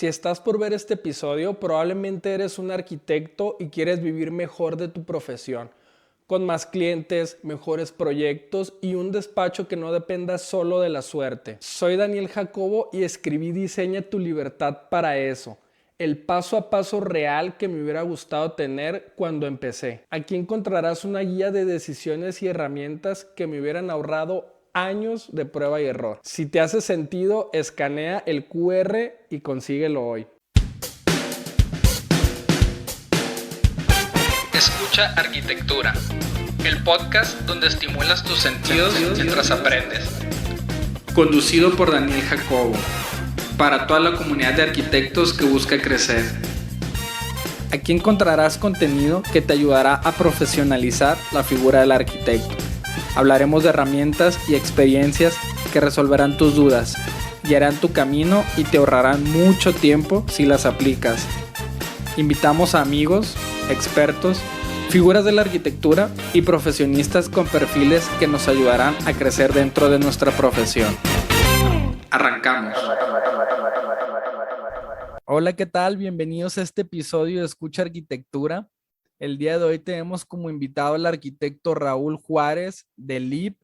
Si estás por ver este episodio, probablemente eres un arquitecto y quieres vivir mejor de tu profesión, con más clientes, mejores proyectos y un despacho que no dependa solo de la suerte. Soy Daniel Jacobo y escribí Diseña tu libertad para eso, el paso a paso real que me hubiera gustado tener cuando empecé. Aquí encontrarás una guía de decisiones y herramientas que me hubieran ahorrado años de prueba y error. Si te hace sentido, escanea el QR y consíguelo hoy. Escucha Arquitectura, el podcast donde estimulas tus sentidos mientras aprendes. Conducido por Daniel Jacobo, para toda la comunidad de arquitectos que busca crecer. Aquí encontrarás contenido que te ayudará a profesionalizar la figura del arquitecto. Hablaremos de herramientas y experiencias que resolverán tus dudas, guiarán tu camino y te ahorrarán mucho tiempo si las aplicas. Invitamos a amigos, expertos, figuras de la arquitectura y profesionistas con perfiles que nos ayudarán a crecer dentro de nuestra profesión. Arrancamos. Hola, ¿qué tal? Bienvenidos a este episodio de Escucha Arquitectura. El día de hoy tenemos como invitado al arquitecto Raúl Juárez de LIP.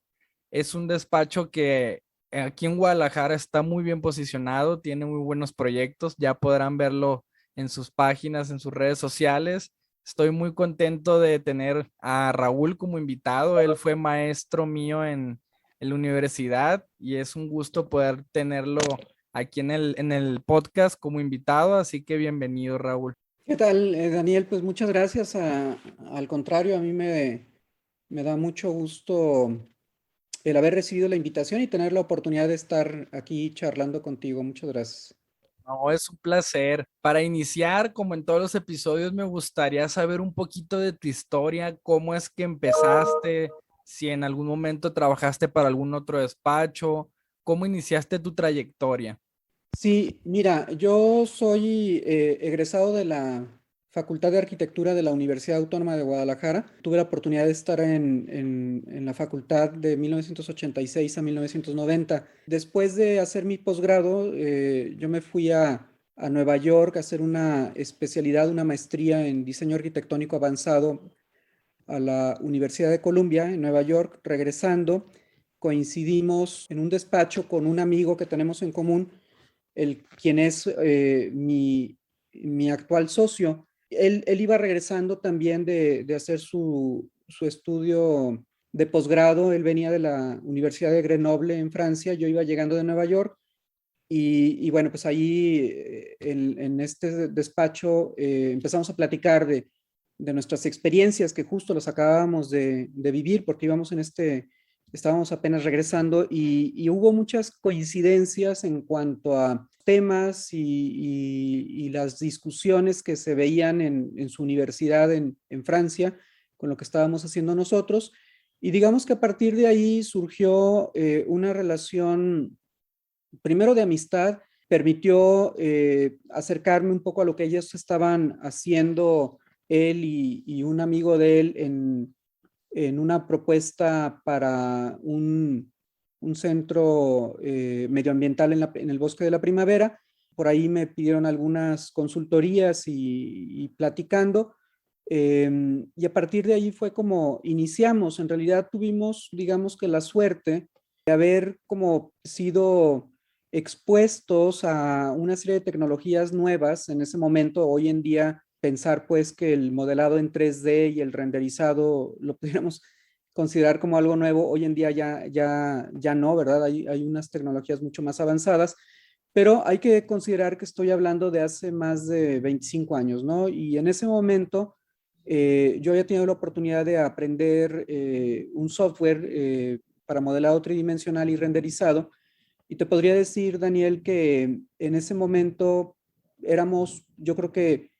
Es un despacho que aquí en Guadalajara está muy bien posicionado, tiene muy buenos proyectos, ya podrán verlo en sus páginas, en sus redes sociales. Estoy muy contento de tener a Raúl como invitado. Él fue maestro mío en la universidad y es un gusto poder tenerlo aquí en el podcast como invitado, así que bienvenido, Raúl. ¿Qué tal, Daniel? Pues muchas gracias. Al contrario, a mí me da mucho gusto el haber recibido la invitación y tener la oportunidad de estar aquí charlando contigo. Muchas gracias. No, es un placer. Para iniciar, como en todos los episodios, me gustaría saber un poquito de tu historia, cómo es que empezaste, si en algún momento trabajaste para algún otro despacho, cómo iniciaste tu trayectoria. Sí, mira, yo soy egresado de la Facultad de Arquitectura de la Universidad Autónoma de Guadalajara. Tuve la oportunidad de estar en la facultad de 1986 a 1990. Después de hacer mi posgrado, yo me fui a Nueva York a hacer una especialidad, una maestría en diseño arquitectónico avanzado a la Universidad de Columbia en Nueva York. Regresando, coincidimos en un despacho con un amigo que tenemos en común, quien es mi actual socio. Él iba regresando también de hacer su estudio de posgrado. Él venía de la Universidad de Grenoble en Francia, yo iba llegando de Nueva York. Y bueno, pues ahí en este despacho empezamos a platicar de nuestras experiencias que justo las acabábamos de vivir porque estábamos apenas regresando y hubo muchas coincidencias en cuanto a temas y las discusiones que se veían en su universidad en Francia con lo que estábamos haciendo nosotros. Y digamos que a partir de ahí surgió una relación primero de amistad. Permitió acercarme un poco a lo que ellos estaban haciendo, él y un amigo de él, en una propuesta para un centro medioambiental en el Bosque de la Primavera. Por ahí me pidieron algunas consultorías y platicando. Y a partir de ahí fue como iniciamos. En realidad tuvimos, digamos que la suerte de haber como sido expuestos a una serie de tecnologías nuevas en ese momento. Hoy en día pensar pues que el modelado en 3D y el renderizado lo pudiéramos considerar como algo nuevo, hoy en día ya no, ¿verdad? Hay unas tecnologías mucho más avanzadas, pero hay que considerar que estoy hablando de hace más de 25 años, ¿no? Y en ese momento yo había tenido la oportunidad de aprender un software para modelado tridimensional y renderizado. Y te podría decir, Daniel, que en ese momento éramos, yo creo que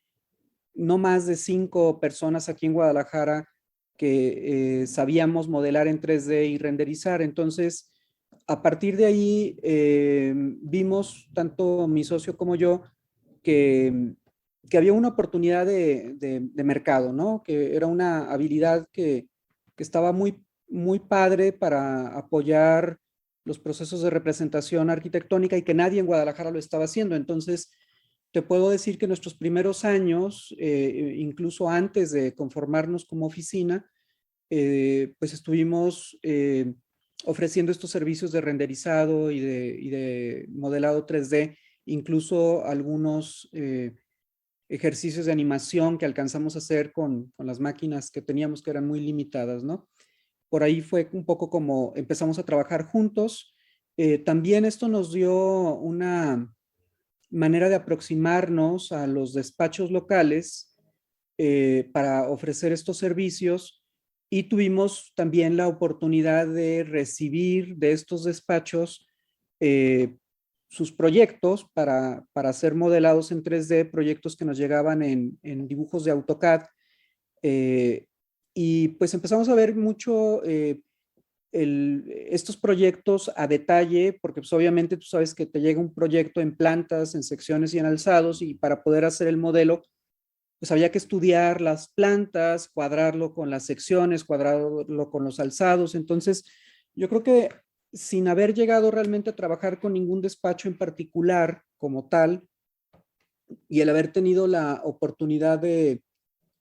no más de 5 personas aquí en Guadalajara que sabíamos modelar en 3D y renderizar. Entonces, a partir de ahí, vimos, tanto mi socio como yo, que, que había una oportunidad de mercado, ¿no? Que era una habilidad que estaba muy padre para apoyar los procesos de representación arquitectónica y que nadie en Guadalajara lo estaba haciendo. Entonces, te puedo decir que nuestros primeros años, incluso antes de conformarnos como oficina, pues estuvimos ofreciendo estos servicios de renderizado y de modelado 3D, incluso algunos ejercicios de animación que alcanzamos a hacer con las máquinas que teníamos, que eran muy limitadas, ¿no? Por ahí fue un poco como empezamos a trabajar juntos. También esto nos dio una manera de aproximarnos a los despachos locales para ofrecer estos servicios, y tuvimos también la oportunidad de recibir de estos despachos sus proyectos para ser modelados en 3D, proyectos que nos llegaban en dibujos de AutoCAD. Y pues empezamos a ver mucho estos proyectos a detalle, porque pues obviamente tú sabes que te llega un proyecto en plantas, en secciones y en alzados, y para poder hacer el modelo, pues había que estudiar las plantas, cuadrarlo con las secciones, cuadrarlo con los alzados. Entonces, yo creo que sin haber llegado realmente a trabajar con ningún despacho en particular como tal, y el haber tenido la oportunidad de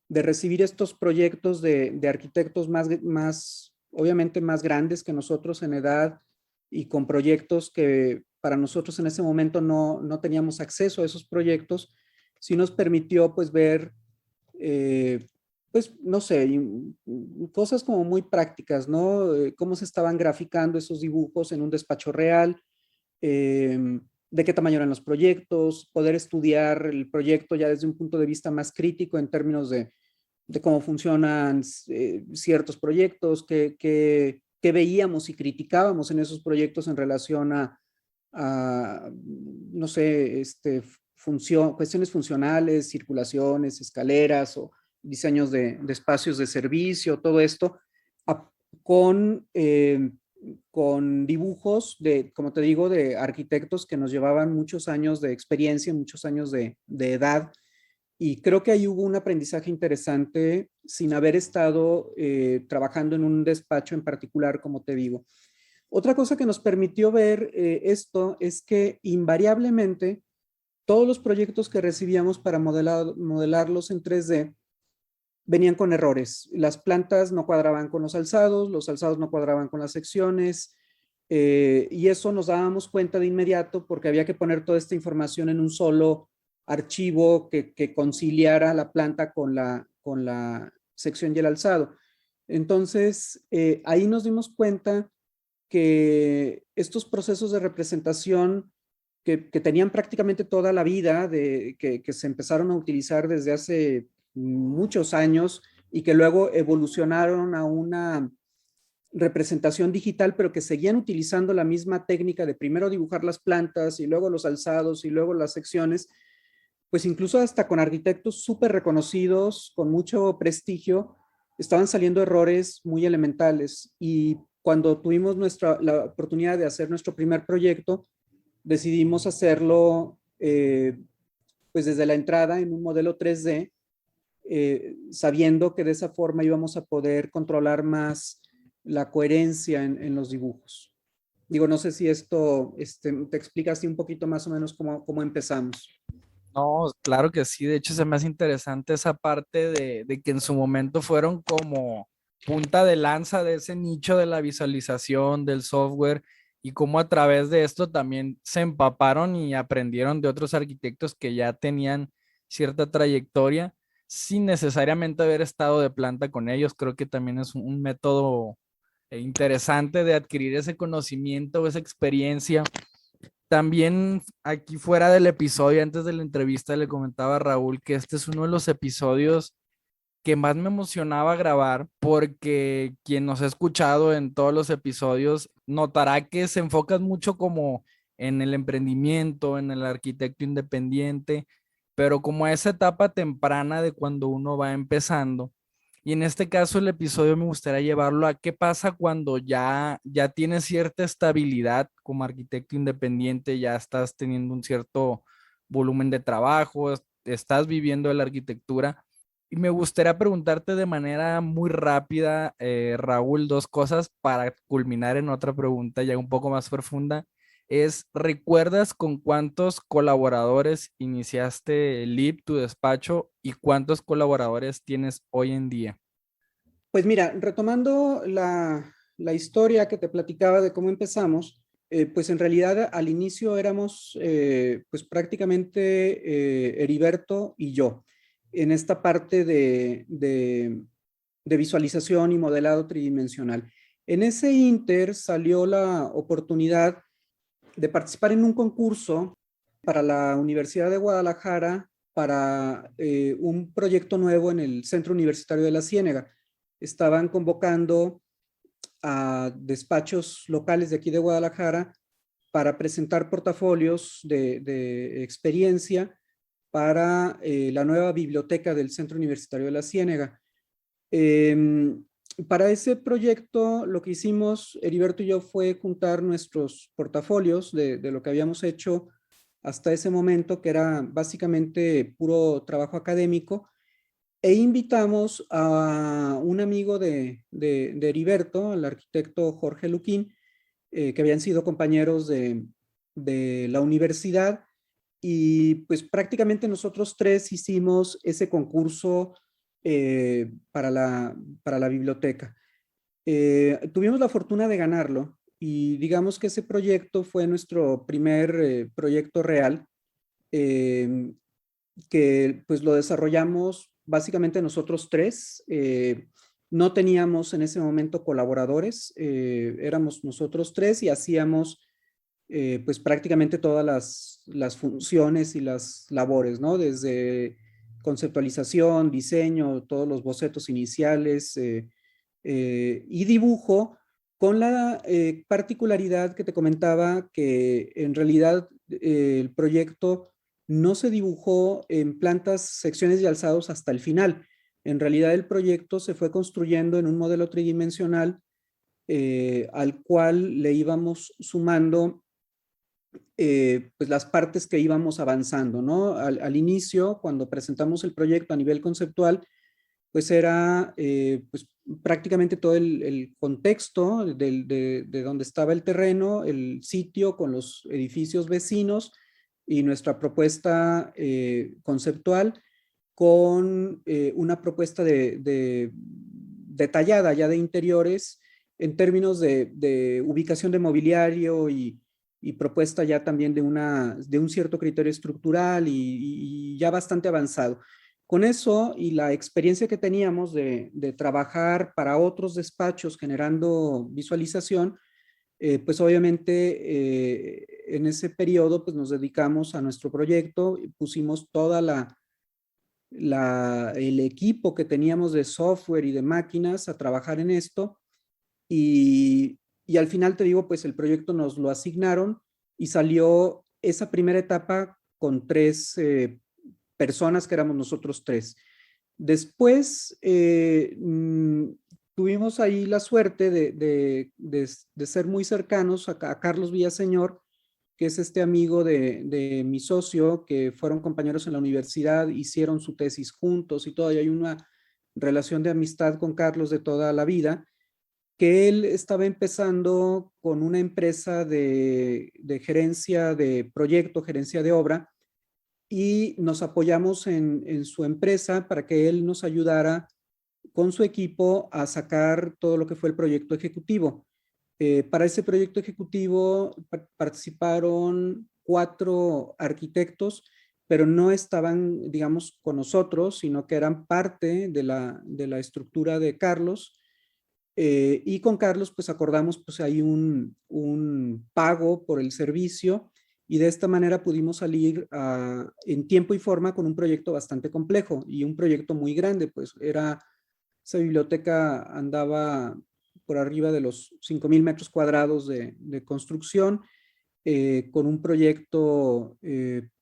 recibir estos proyectos de arquitectos obviamente más grandes que nosotros en edad, y con proyectos que para nosotros en ese momento no teníamos acceso a esos proyectos, sí nos permitió pues ver, pues no sé, cosas como muy prácticas, ¿no? Cómo se estaban graficando esos dibujos en un despacho real, de qué tamaño eran los proyectos, poder estudiar el proyecto ya desde un punto de vista más crítico en términos de cómo funcionan ciertos proyectos, qué veíamos y criticábamos en esos proyectos en relación a no sé, cuestiones funcionales, circulaciones, escaleras o diseños de espacios de servicio, todo esto, a, con, con dibujos como te digo, de arquitectos que nos llevaban muchos años de experiencia, muchos años de edad. Y creo que ahí hubo un aprendizaje interesante sin haber estado trabajando en un despacho en particular, como te digo. Otra cosa que nos permitió ver esto es que invariablemente todos los proyectos que recibíamos para modelarlos en 3D venían con errores. Las plantas no cuadraban con los alzados no cuadraban con las secciones, y eso nos dábamos cuenta de inmediato porque había que poner toda esta información en un solo archivo que conciliara la planta con la sección y el alzado. Entonces, ahí nos dimos cuenta que estos procesos de representación que tenían prácticamente toda la vida, que se empezaron a utilizar desde hace muchos años y que luego evolucionaron a una representación digital, pero que seguían utilizando la misma técnica de primero dibujar las plantas y luego los alzados y luego las secciones, pues incluso hasta con arquitectos súper reconocidos, con mucho prestigio, estaban saliendo errores muy elementales. Y cuando tuvimos la oportunidad de hacer nuestro primer proyecto, decidimos hacerlo pues desde la entrada en un modelo 3D, sabiendo que de esa forma íbamos a poder controlar más la coherencia en los dibujos. Digo, no sé si esto te explica así un poquito más o menos cómo empezamos. No, claro que sí. De hecho, se me hace interesante esa parte de que en su momento fueron como punta de lanza de ese nicho de la visualización, del software, y cómo a través de esto también se empaparon y aprendieron de otros arquitectos que ya tenían cierta trayectoria sin necesariamente haber estado de planta con ellos. Creo que también es un método interesante de adquirir ese conocimiento, esa experiencia. También aquí fuera del episodio, antes de la entrevista, le comentaba a Raúl que este es uno de los episodios que más me emocionaba grabar, porque quien nos ha escuchado en todos los episodios notará que se enfocan mucho como en el emprendimiento, en el arquitecto independiente, pero como a esa etapa temprana de cuando uno va empezando. Y en este caso el episodio me gustaría llevarlo a qué pasa cuando ya tienes cierta estabilidad como arquitecto independiente, ya estás teniendo un cierto volumen de trabajo, estás viviendo de la arquitectura. Y me gustaría preguntarte de manera muy rápida, Raúl, dos cosas para culminar en otra pregunta ya un poco más profunda. ¿recuerdas con cuántos colaboradores iniciaste LIP, tu despacho, y cuántos colaboradores tienes hoy en día? Pues mira, retomando la historia que te platicaba de cómo empezamos, pues en realidad al inicio éramos pues prácticamente Heriberto y yo en esta parte de visualización y modelado tridimensional. En ese inter salió la oportunidad de participar en un concurso para la Universidad de Guadalajara para un proyecto nuevo en el Centro Universitario de la Ciénega. Estaban convocando a despachos locales de aquí de Guadalajara para presentar portafolios de experiencia para la nueva biblioteca del Centro Universitario de la Ciénega. Para ese proyecto, lo que hicimos, Heriberto y yo, fue juntar nuestros portafolios de lo que habíamos hecho hasta ese momento, que era básicamente puro trabajo académico, e invitamos a un amigo de Heriberto, el arquitecto Jorge Luquín, que habían sido compañeros de la universidad, y pues prácticamente nosotros tres hicimos ese concurso para la biblioteca. Tuvimos la fortuna de ganarlo y digamos que ese proyecto fue nuestro primer proyecto real, eh, que pues lo desarrollamos básicamente nosotros tres. No teníamos en ese momento colaboradores, éramos nosotros tres y hacíamos pues prácticamente todas las funciones y las labores, ¿no? Desde conceptualización, diseño, todos los bocetos iniciales y dibujo, con la particularidad que te comentaba que en realidad el proyecto no se dibujó en plantas, secciones y alzados hasta el final. En realidad el proyecto se fue construyendo en un modelo tridimensional al cual le íbamos sumando pues las partes que íbamos avanzando, ¿no? Al inicio, cuando presentamos el proyecto a nivel conceptual, pues era pues prácticamente todo el contexto de donde estaba el terreno, el sitio con los edificios vecinos y nuestra propuesta conceptual con una propuesta detallada ya de interiores en términos de ubicación de mobiliario y propuesta ya también de un cierto criterio estructural y ya bastante avanzado. Con eso y la experiencia que teníamos de trabajar para otros despachos generando visualización, pues obviamente en ese periodo pues nos dedicamos a nuestro proyecto y pusimos toda el equipo que teníamos de software y de máquinas a trabajar en esto y al final te digo, pues el proyecto nos lo asignaron y salió esa primera etapa con tres personas que éramos nosotros tres. Después tuvimos ahí la suerte de ser muy cercanos a Carlos Villaseñor, que es este amigo de mi socio, que fueron compañeros en la universidad, hicieron su tesis juntos y todo, y hay una relación de amistad con Carlos de toda la vida, que él estaba empezando con una empresa de gerencia de proyecto, gerencia de obra, y nos apoyamos en su empresa para que él nos ayudara con su equipo a sacar todo lo que fue el proyecto ejecutivo. Para ese proyecto ejecutivo participaron 4 arquitectos, pero no estaban, digamos, con nosotros, sino que eran parte de la estructura de Carlos. Y con Carlos, pues acordamos, pues hay un pago por el servicio y de esta manera pudimos salir en tiempo y forma con un proyecto bastante complejo y un proyecto muy grande, pues esa biblioteca andaba por arriba de los 5,000 metros cuadrados de construcción, con un proyecto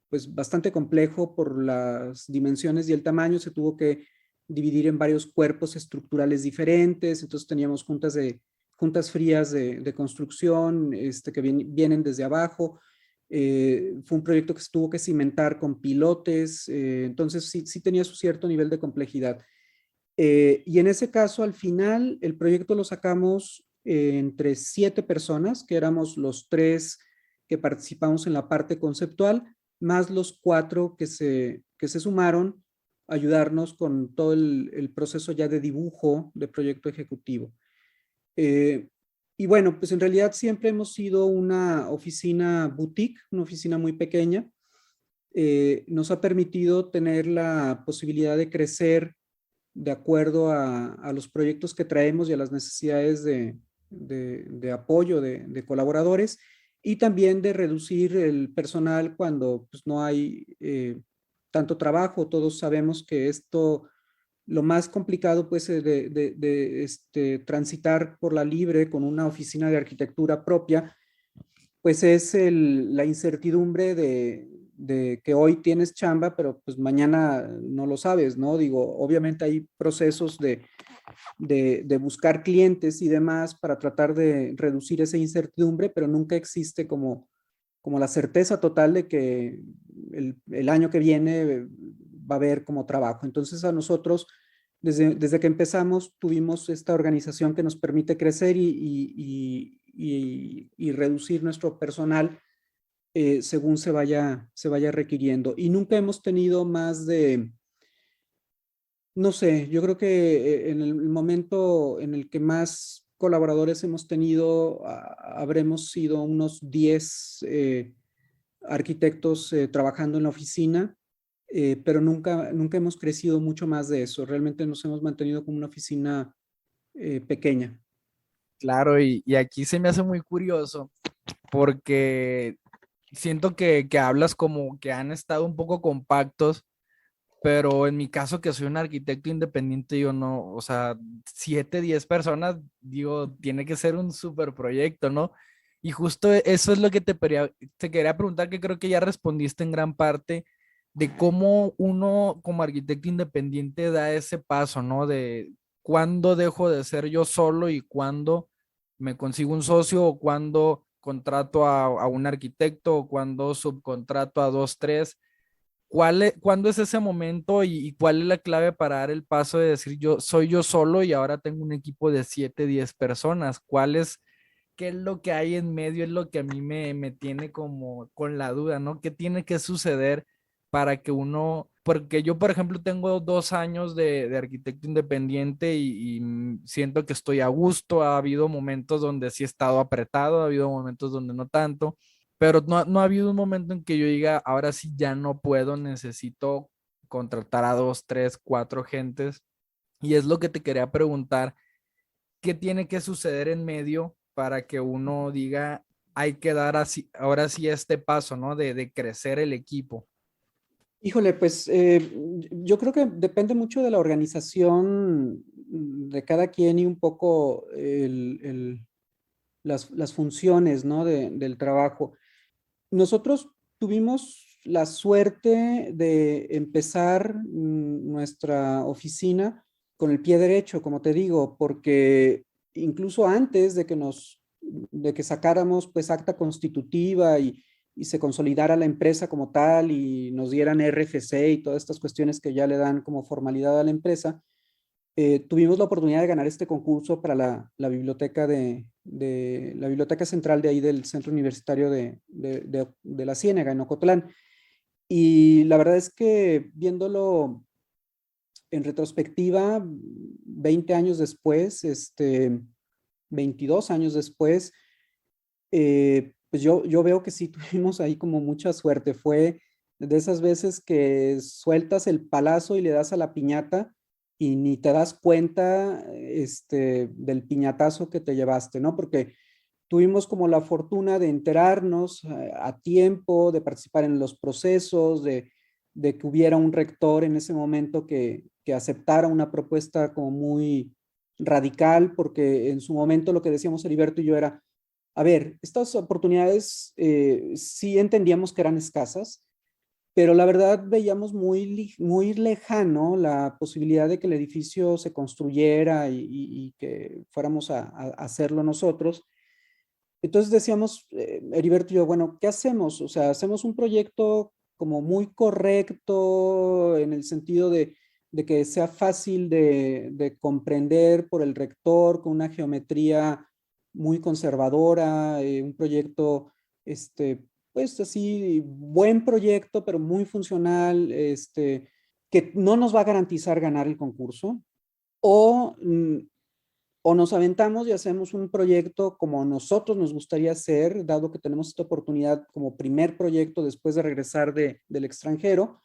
pues bastante complejo por las dimensiones y el tamaño. Se tuvo que dividir en varios cuerpos estructurales diferentes, entonces teníamos juntas frías de construcción que vienen desde abajo. Fue un proyecto que se tuvo que cimentar con pilotes, entonces sí tenía su cierto nivel de complejidad. Y en ese caso, al final, el proyecto lo sacamos entre 7 personas, que éramos los 3 que participamos en la parte conceptual, más los 4 que se sumaron a ayudarnos con todo el proceso ya de dibujo de proyecto ejecutivo. Y bueno, pues en realidad siempre hemos sido una oficina boutique, una oficina muy pequeña. Nos ha permitido tener la posibilidad de crecer de acuerdo a los proyectos que traemos y a las necesidades de apoyo de colaboradores, y también de reducir el personal cuando pues, no hay tanto trabajo. Todos sabemos que esto, lo más complicado pues transitar por la libre con una oficina de arquitectura propia, pues es la incertidumbre de que hoy tienes chamba, pero pues mañana no lo sabes, ¿no? Digo, obviamente hay procesos de buscar clientes y demás para tratar de reducir esa incertidumbre, pero nunca existe como la certeza total de que el año que viene va a haber como trabajo. Entonces a nosotros, desde que empezamos, tuvimos esta organización que nos permite crecer y reducir nuestro personal según se vaya requiriendo. Y nunca hemos tenido más de, no sé, yo creo que en el momento en el que más colaboradores hemos tenido, habremos sido unos 10 arquitectos trabajando en la oficina, pero nunca hemos crecido mucho más de eso. Realmente nos hemos mantenido como una oficina pequeña. Claro, y aquí se me hace muy curioso porque siento que hablas como que han estado un poco compactos, pero en mi caso que soy un arquitecto independiente, yo no, o sea, 7, 10 personas, digo, tiene que ser un super proyecto, ¿no? Y justo eso es lo que te quería preguntar, que creo que ya respondiste en gran parte de cómo uno como arquitecto independiente da ese paso, ¿no? De cuándo dejo de ser yo solo y cuándo me consigo un socio o cuándo contrato a un arquitecto o cuándo subcontrato a dos, tres. ¿Cuándo es ese momento y cuál es la clave para dar el paso de decir yo soy yo solo y ahora tengo un equipo de 7, 10 personas? ¿Qué es lo que hay en medio? Es lo que a mí me tiene como con la duda, ¿no? ¿Qué tiene que suceder para que uno, porque yo, por ejemplo, tengo 2 años de arquitecto independiente y siento que estoy a gusto. Ha habido momentos donde sí he estado apretado, ha habido momentos donde no tanto, pero no ha habido un momento en que yo diga, ahora sí ya no puedo, necesito contratar a dos, tres, cuatro gentes. Y es lo que te quería preguntar, ¿qué tiene que suceder en medio para que uno diga, hay que dar así, ahora sí este paso, ¿no? De crecer el equipo. Híjole, pues yo creo que depende mucho de la organización de cada quien y un poco las funciones, ¿no? Del trabajo. Nosotros tuvimos la suerte de empezar nuestra oficina con el pie derecho, como te digo, porque incluso antes de que sacáramos pues acta constitutiva y se consolidara la empresa como tal y nos dieran RFC y todas estas cuestiones que ya le dan como formalidad a la empresa, tuvimos la oportunidad de ganar este concurso para la biblioteca la biblioteca central de ahí del Centro Universitario de La Ciénega, en Ocotlán. Y la verdad es que viéndolo en retrospectiva, 20 años después, 22 años después, pues yo veo que sí tuvimos ahí como mucha suerte. Fue de esas veces que sueltas el palazo y le das a la piñata y ni te das cuenta del piñatazo que te llevaste, ¿no? Porque tuvimos como la fortuna de enterarnos a tiempo, de participar en los procesos, de que hubiera un rector en ese momento que aceptara una propuesta como muy radical, porque en su momento lo que decíamos Heriberto y yo era, a ver, estas oportunidades sí entendíamos que eran escasas, pero la verdad veíamos muy lejano la posibilidad de que el edificio se construyera y que fuéramos a hacerlo nosotros. Entonces decíamos, Heriberto y yo, bueno, ¿qué hacemos? O sea, hacemos un proyecto como muy correcto en el sentido de que sea fácil de comprender por el rector, con una geometría muy conservadora, un proyecto pues así, buen proyecto, pero muy funcional, que no nos va a garantizar ganar el concurso, o, o nos aventamos y hacemos un proyecto como nosotros nos gustaría hacer, dado que tenemos esta oportunidad como primer proyecto después de regresar del extranjero,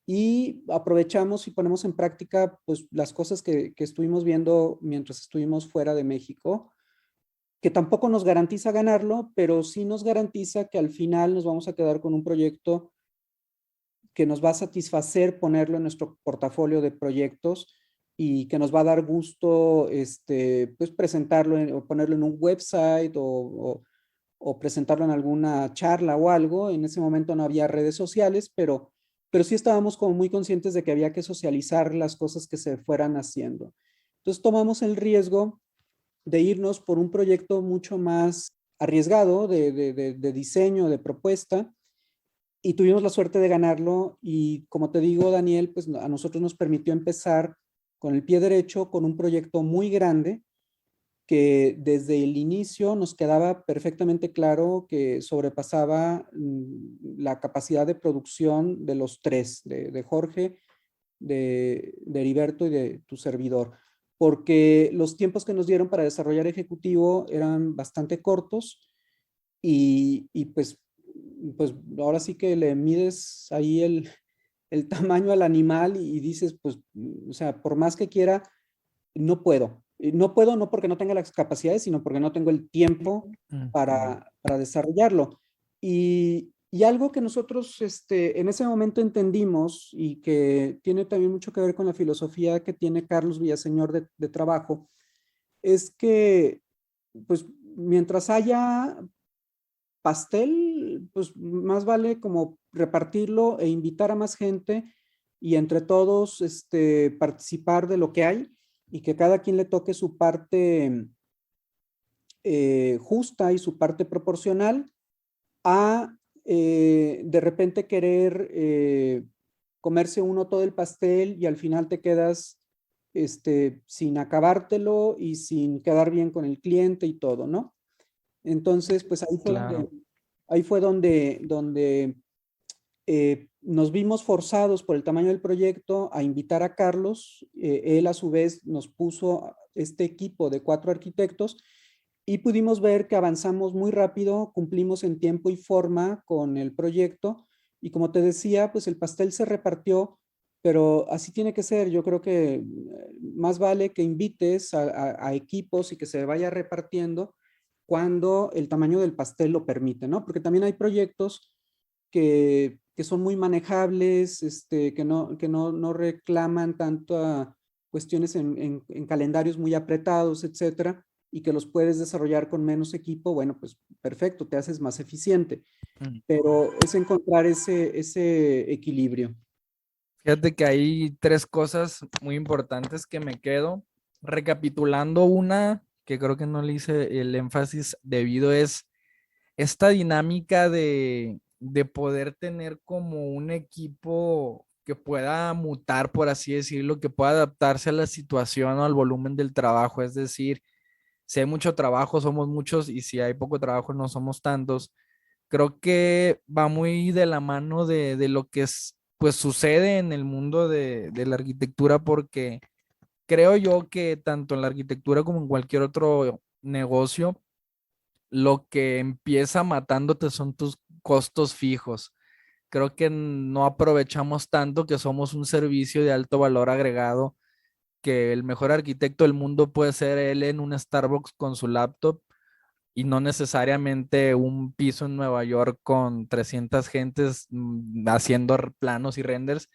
y aprovechamos y ponemos en práctica pues, las cosas que estuvimos viendo mientras estuvimos fuera de México, que tampoco nos garantiza ganarlo, pero sí nos garantiza que al final nos vamos a quedar con un proyecto que nos va a satisfacer ponerlo en nuestro portafolio de proyectos y que nos va a dar gusto pues presentarlo o ponerlo en un website o presentarlo en alguna charla o algo. En ese momento no había redes sociales, pero sí estábamos como muy conscientes de que había que socializar las cosas que se fueran haciendo. Entonces tomamos el riesgo de irnos por un proyecto mucho más arriesgado de diseño, de propuesta, y tuvimos la suerte de ganarlo. Y como te digo, Daniel, pues a nosotros nos permitió empezar con el pie derecho, con un proyecto muy grande que desde el inicio nos quedaba perfectamente claro que sobrepasaba la capacidad de producción de los tres, de Jorge, de Heriberto y de tu servidor, porque los tiempos que nos dieron para desarrollar ejecutivo eran bastante cortos y pues ahora sí que le mides ahí el tamaño al animal y dices, pues, o sea, por más que quiera, no puedo. No puedo no porque no tenga las capacidades, sino porque no tengo el tiempo para desarrollarlo. Y algo que nosotros en ese momento entendimos y que tiene también mucho que ver con la filosofía que tiene Carlos Villaseñor de trabajo, es que pues mientras haya pastel, pues más vale como repartirlo e invitar a más gente y entre todos participar de lo que hay y que cada quien le toque su parte justa y su parte proporcional a de repente querer comerse uno todo el pastel y al final te quedas sin acabártelo y sin quedar bien con el cliente y todo, ¿no? Entonces, pues Claro. ahí fue donde nos vimos forzados por el tamaño del proyecto a invitar a Carlos. Él a su vez nos puso este equipo de 4 arquitectos y pudimos ver que avanzamos muy rápido, cumplimos en tiempo y forma con el proyecto y como te decía, pues el pastel se repartió, pero así tiene que ser. Yo creo que más vale que invites a equipos y que se vaya repartiendo cuando el tamaño del pastel lo permite, ¿no? Porque también hay proyectos que son muy manejables, que no reclaman tanto a cuestiones en calendarios muy apretados, etcétera, y que los puedes desarrollar con menos equipo. Bueno, pues perfecto, te haces más eficiente, Mm. pero es encontrar ese equilibrio. Fíjate que hay tres cosas muy importantes que me quedo. Recapitulando una que creo que no le hice el énfasis debido es esta dinámica de poder tener como un equipo que pueda mutar, por así decirlo, que pueda adaptarse a la situación o al volumen del trabajo. Es decir, si hay mucho trabajo, somos muchos y si hay poco trabajo, no somos tantos. Creo que va muy de la mano de lo que es, pues sucede en el mundo de la arquitectura, porque creo yo que tanto en la arquitectura como en cualquier otro negocio, lo que empieza matándote son tus costos fijos. Creo que no aprovechamos tanto que somos un servicio de alto valor agregado, que el mejor arquitecto del mundo puede ser él en un Starbucks con su laptop y no necesariamente un piso en Nueva York con 300 gentes haciendo planos y renders.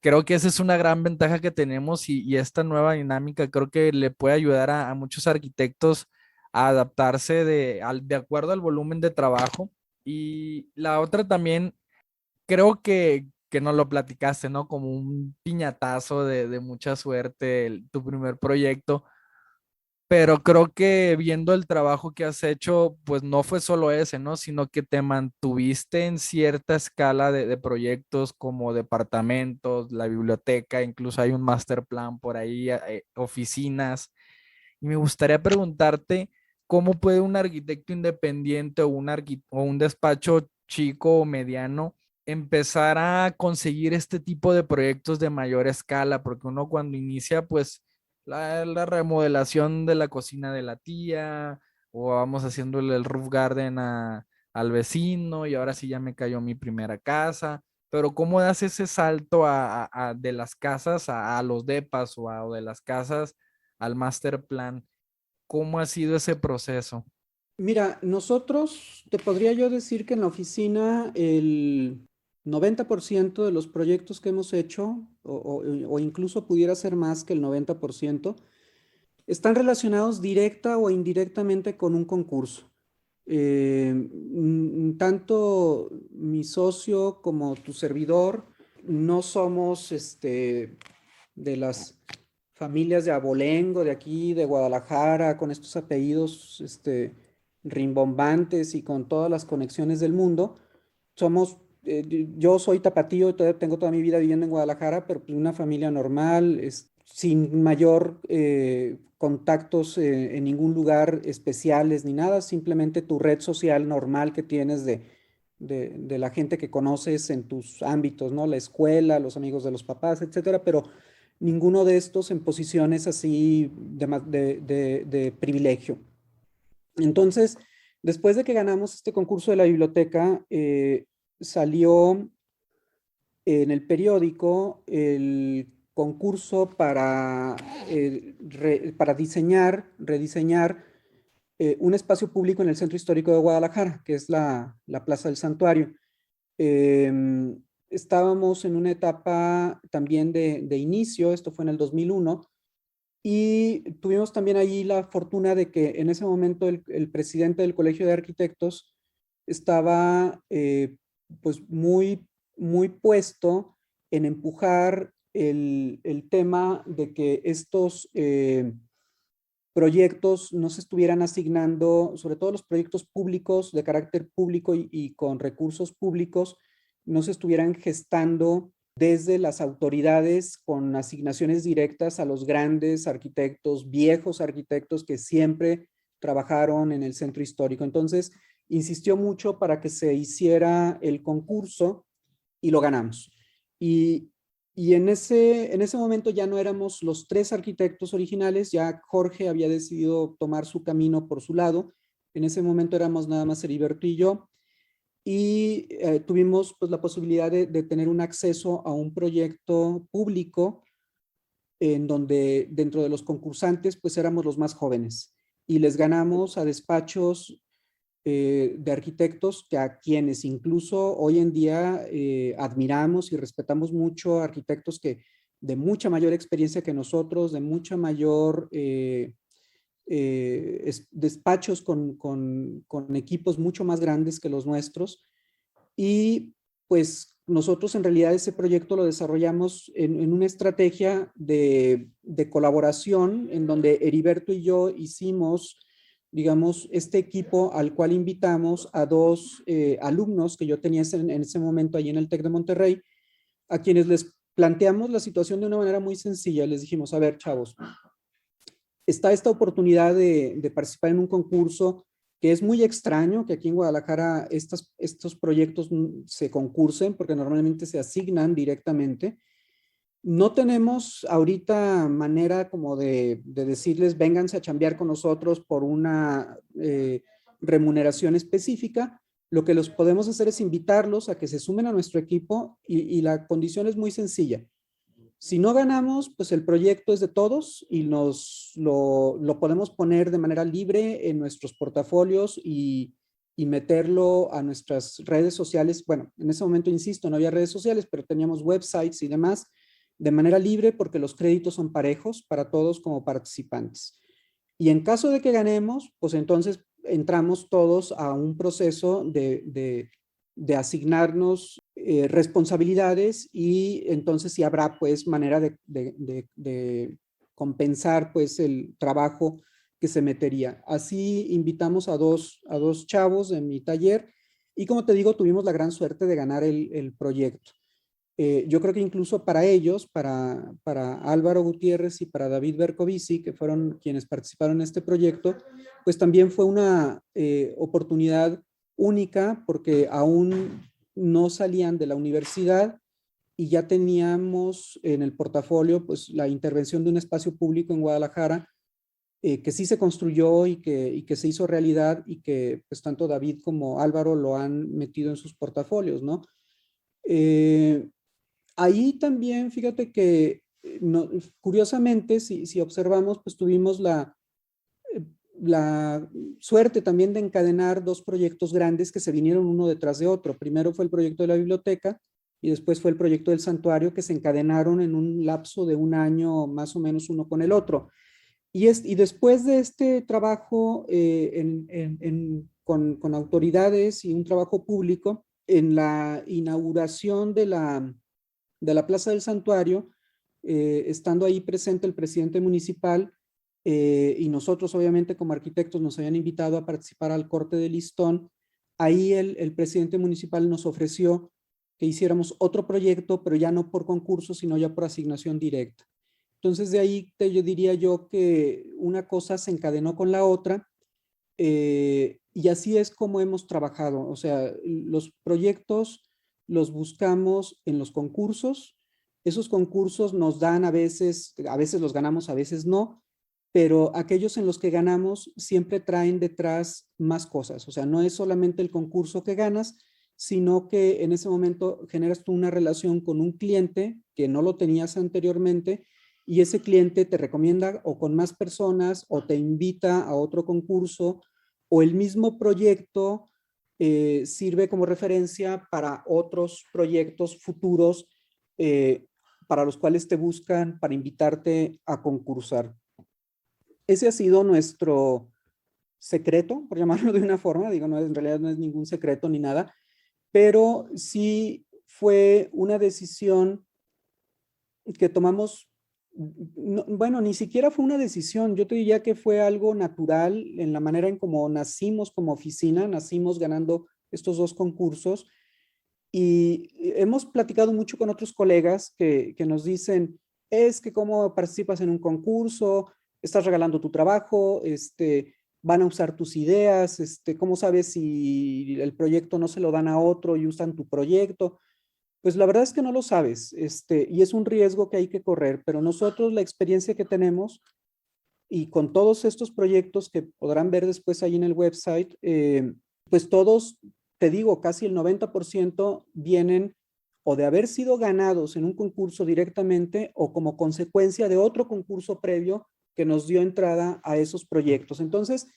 Creo que esa es una gran ventaja que tenemos y esta nueva dinámica creo que le puede ayudar a muchos arquitectos a adaptarse de acuerdo al volumen de trabajo. Y la otra también, creo que no lo platicaste, ¿no? Como un piñatazo de mucha suerte, tu primer proyecto, pero creo que viendo el trabajo que has hecho, pues no fue solo ese, ¿no? Sino que te mantuviste en cierta escala de proyectos como departamentos, la biblioteca, incluso hay un master plan por ahí, oficinas. Y me gustaría preguntarte, ¿cómo puede un arquitecto independiente o un despacho chico o mediano empezar a conseguir este tipo de proyectos de mayor escala? Porque uno cuando inicia, pues, la remodelación de la cocina de la tía, o vamos haciéndole el roof garden al vecino, y ahora sí ya me cayó mi primera casa. Pero ¿cómo das ese salto de las casas a los depas o de las casas al master plan? ¿Cómo ha sido ese proceso? Mira, nosotros, te podría yo decir que en la oficina el 90% de los proyectos que hemos hecho, o incluso pudiera ser más que el 90%, están relacionados directa o indirectamente con un concurso. Tanto mi socio como tu servidor no somos de las familias de abolengo de aquí, de Guadalajara, con estos apellidos rimbombantes y con todas las conexiones del mundo. Somos, yo soy tapatío y tengo toda mi vida viviendo en Guadalajara, pero pues una familia normal, sin mayor contactos en ningún lugar especiales ni nada, simplemente tu red social normal que tienes de la gente que conoces en tus ámbitos, ¿no? La escuela, los amigos de los papás, etcétera, pero ninguno de estos en posiciones así de privilegio. Entonces, después de que ganamos este concurso de la biblioteca, salió en el periódico el concurso para rediseñar un espacio público en el centro histórico de Guadalajara, que es la Plaza del Santuario. Estábamos en una etapa también de inicio, esto fue en el 2001, y tuvimos también allí la fortuna de que en ese momento el presidente del Colegio de Arquitectos estaba pues muy puesto en empujar el tema de que estos proyectos no se estuvieran asignando, sobre todo los proyectos públicos de carácter público y con recursos públicos, no se estuvieran gestando desde las autoridades con asignaciones directas a los grandes arquitectos, viejos arquitectos que siempre trabajaron en el centro histórico. Entonces, insistió mucho para que se hiciera el concurso y lo ganamos. Y en ese momento ya no éramos los tres arquitectos originales, ya Jorge había decidido tomar su camino por su lado. En ese momento éramos nada más Heriberto y yo. Y tuvimos pues la posibilidad de tener un acceso a un proyecto público en donde dentro de los concursantes pues éramos los más jóvenes y les ganamos a despachos de arquitectos que a quienes incluso hoy en día admiramos y respetamos mucho, arquitectos que de mucha mayor experiencia que nosotros, de mucha mayor despachos con equipos mucho más grandes que los nuestros. Y pues nosotros en realidad ese proyecto lo desarrollamos en una estrategia de colaboración en donde Heriberto y yo hicimos, digamos, este equipo al cual invitamos a dos alumnos que yo tenía en ese momento allí en el TEC de Monterrey, a quienes les planteamos la situación de una manera muy sencilla. Les dijimos, a ver, chavos, está esta oportunidad de participar en un concurso que es muy extraño que aquí en Guadalajara estos proyectos se concursen porque normalmente se asignan directamente. No tenemos ahorita manera como de decirles vénganse a chambear con nosotros por una remuneración específica. Lo que los podemos hacer es invitarlos a que se sumen a nuestro equipo y la condición es muy sencilla. Si no ganamos, pues el proyecto es de todos y lo podemos poner de manera libre en nuestros portafolios y meterlo a nuestras redes sociales. Bueno, en ese momento, insisto, no había redes sociales, pero teníamos websites y demás de manera libre porque los créditos son parejos para todos como participantes. Y en caso de que ganemos, pues entonces entramos todos a un proceso de asignarnos responsabilidades y entonces sí habrá pues manera de compensar pues el trabajo que se metería. Así invitamos a dos chavos en mi taller y como te digo, tuvimos la gran suerte de ganar el proyecto. Yo creo que incluso para ellos, para Álvaro Gutiérrez y para David Bercovici, que fueron quienes participaron en este proyecto, pues también fue una oportunidad única porque aún no salían de la universidad y ya teníamos en el portafolio pues la intervención de un espacio público en Guadalajara que sí se construyó y que se hizo realidad y que pues tanto David como Álvaro lo han metido en sus portafolios, ¿no? Eh, Ahí también, fíjate que no, curiosamente, si observamos, pues tuvimos la suerte también de encadenar dos proyectos grandes que se vinieron uno detrás de otro. Primero fue el proyecto de la biblioteca y después fue el proyecto del santuario que se encadenaron en un lapso de un año más o menos uno con el otro. Y después de este trabajo con autoridades y un trabajo público, en la inauguración de la Plaza del Santuario, estando ahí presente el presidente municipal y nosotros obviamente como arquitectos nos habían invitado a participar al corte de listón, ahí el presidente municipal nos ofreció que hiciéramos otro proyecto, pero ya no por concurso, sino ya por asignación directa. Entonces de ahí yo diría yo que una cosa se encadenó con la otra y así es como hemos trabajado. O sea, los proyectos los buscamos en los concursos. Esos concursos nos dan a veces los ganamos, a veces no, pero aquellos en los que ganamos siempre traen detrás más cosas. O sea, no es solamente el concurso que ganas, sino que en ese momento generas tú una relación con un cliente que no lo tenías anteriormente y ese cliente te recomienda o con más personas o te invita a otro concurso o el mismo proyecto sirve como referencia para otros proyectos futuros para los cuales te buscan para invitarte a concursar. Ese ha sido nuestro secreto, por llamarlo de una forma, digo, no, en realidad no es ningún secreto ni nada, pero sí fue una decisión que tomamos, no, bueno, ni siquiera fue una decisión, yo te diría que fue algo natural en la manera en cómo nacimos como oficina, nacimos ganando estos dos concursos y hemos platicado mucho con otros colegas que nos dicen, es que cómo participas en un concurso, estás regalando tu trabajo, van a usar tus ideas, ¿cómo sabes si el proyecto no se lo dan a otro y usan tu proyecto? Pues la verdad es que no lo sabes, y es un riesgo que hay que correr, pero nosotros la experiencia que tenemos y con todos estos proyectos que podrán ver después ahí en el website, pues todos, te digo, casi el 90% vienen o de haber sido ganados en un concurso directamente o como consecuencia de otro concurso previo que nos dio entrada a esos proyectos. Entonces,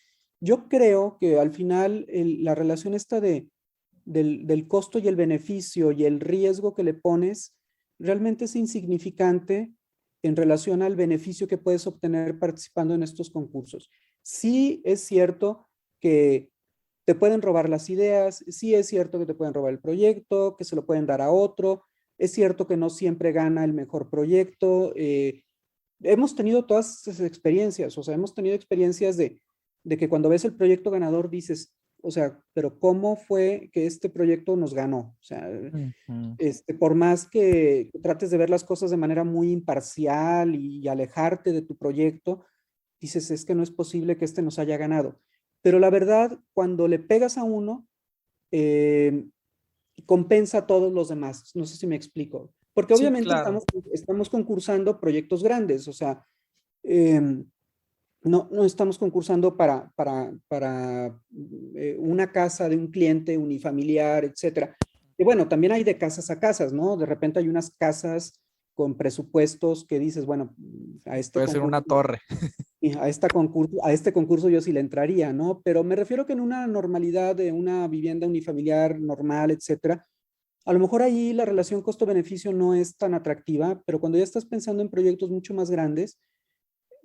yo creo que al final la relación esta del costo y el beneficio y el riesgo que le pones realmente es insignificante en relación al beneficio que puedes obtener participando en estos concursos. Sí es cierto que te pueden robar las ideas, sí es cierto que te pueden robar el proyecto, que se lo pueden dar a otro, es cierto que no siempre gana el mejor proyecto. Hemos tenido todas esas experiencias, o sea, hemos tenido experiencias de que cuando ves el proyecto ganador dices, o sea, pero ¿cómo fue que este proyecto nos ganó? O sea, por más que trates de ver las cosas de manera muy imparcial y alejarte de tu proyecto, dices, es que no es posible que este nos haya ganado. Pero la verdad, cuando le pegas a uno, compensa a todos los demás. No sé si me explico. Porque Sí, obviamente claro. estamos concursando proyectos grandes, o sea, no estamos concursando para una casa de un cliente unifamiliar, etcétera. Y bueno, también hay de casas a casas, ¿no? De repente hay unas casas con presupuestos que dices, bueno, a este Puede ser una concurso, torre. a este concurso yo sí le entraría, ¿no? Pero me refiero que en una normalidad de una vivienda unifamiliar normal, etcétera, a lo mejor ahí la relación costo-beneficio no es tan atractiva, pero cuando ya estás pensando en proyectos mucho más grandes,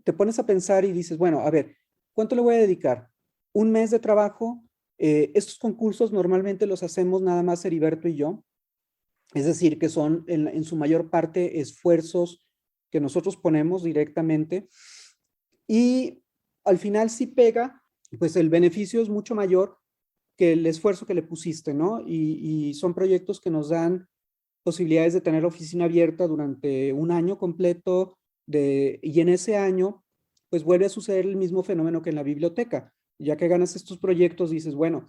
te pones a pensar y dices, bueno, a ver, ¿cuánto le voy a dedicar? ¿Un mes de trabajo? Estos concursos normalmente los hacemos nada más Heriberto y yo, es decir, que son en su mayor parte esfuerzos que nosotros ponemos directamente y al final si pega, pues el beneficio es mucho mayor que el esfuerzo que le pusiste, ¿no? Y son proyectos que nos dan posibilidades de tener la oficina abierta durante un año completo y en ese año, pues vuelve a suceder el mismo fenómeno que en la biblioteca. Ya que ganas estos proyectos, dices, bueno,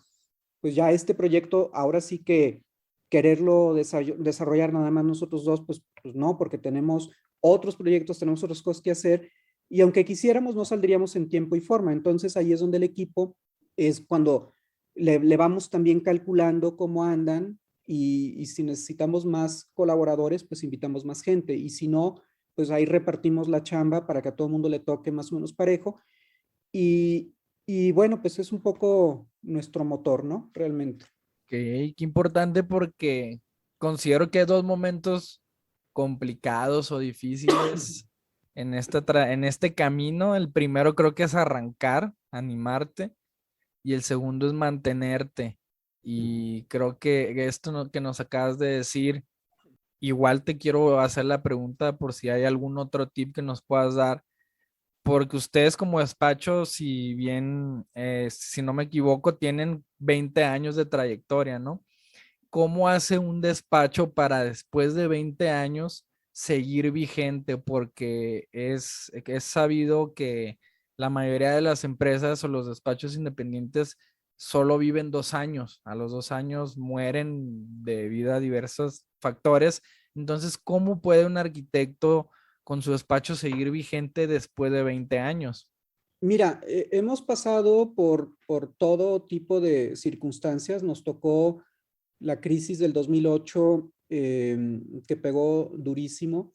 pues ya este proyecto, ahora sí que quererlo desarrollar nada más nosotros dos, pues no, porque tenemos otros proyectos, tenemos otras cosas que hacer, y aunque quisiéramos, no saldríamos en tiempo y forma. Entonces ahí es donde el equipo es cuando le vamos también calculando cómo andan, y si necesitamos más colaboradores, pues invitamos más gente, y si no, pues ahí repartimos la chamba para que a todo el mundo le toque más o menos parejo, y, y bueno, pues es un poco nuestro motor, ¿no? Realmente. Ok, qué importante porque considero que hay dos momentos complicados o difíciles en este camino. El primero creo que es arrancar, animarte, y el segundo es mantenerte. Y creo que esto que nos acabas de decir, igual te quiero hacer la pregunta por si hay algún otro tip que nos puedas dar, porque ustedes como despacho, si bien, si no me equivoco, tienen 20 años de trayectoria, ¿no? ¿Cómo hace un despacho para después de 20 años seguir vigente? Porque es sabido que la mayoría de las empresas o los despachos independientes solo viven 2 años. A los 2 años mueren debido a diversos factores. Entonces, ¿cómo puede un arquitecto con su despacho seguir vigente después de 20 años? Mira, hemos pasado por todo tipo de circunstancias. Nos tocó la crisis del 2008, que pegó durísimo.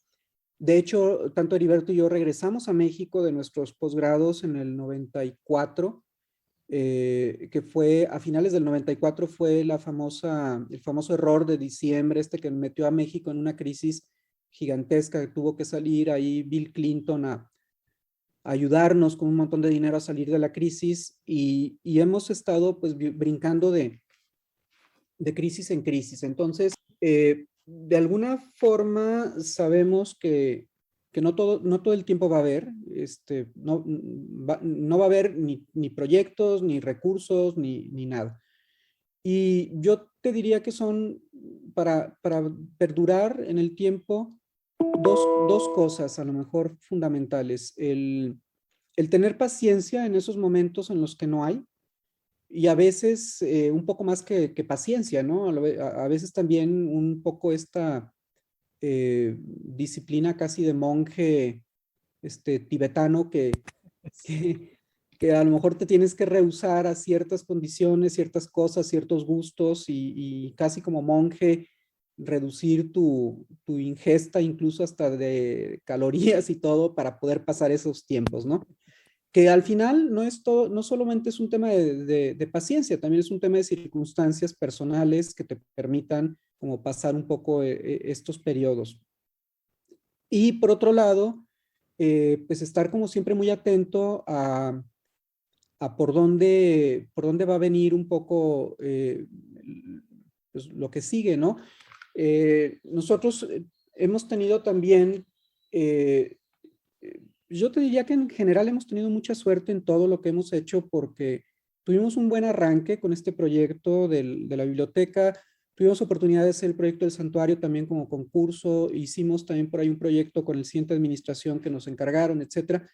De hecho, tanto Heriberto y yo regresamos a México de nuestros posgrados en el 94, que fue a finales del 94, fue el famoso error de diciembre, que metió a México en una crisis gigantesca, que tuvo que salir ahí Bill Clinton a ayudarnos con un montón de dinero a salir de la crisis, y hemos estado pues brincando de crisis en crisis. Entonces, de alguna forma sabemos que no todo el tiempo va a haber, no va a haber ni proyectos, ni recursos, ni nada. Y yo te diría que son, para perdurar en el tiempo, dos cosas a lo mejor fundamentales. El tener paciencia en esos momentos en los que no hay, y a veces un poco más que paciencia, ¿no? A veces también un poco esta disciplina casi de monje tibetano que, que a lo mejor te tienes que rehusar a ciertas condiciones, ciertas cosas, ciertos gustos, y casi como monje reducir tu ingesta incluso hasta de calorías y todo para poder pasar esos tiempos, ¿no? Que al final no es todo, no solamente es un tema de paciencia, también es un tema de circunstancias personales que te permitan como pasar un poco estos periodos. Y por otro lado, pues estar como siempre muy atento a por dónde va a venir un poco pues lo que sigue, ¿no? Nosotros hemos tenido también, yo te diría que en general hemos tenido mucha suerte en todo lo que hemos hecho, porque tuvimos un buen arranque con este proyecto de la biblioteca. Tuvimos oportunidad de hacer el proyecto del santuario también como concurso. Hicimos también por ahí un proyecto con el siguiente administración que nos encargaron, etcétera.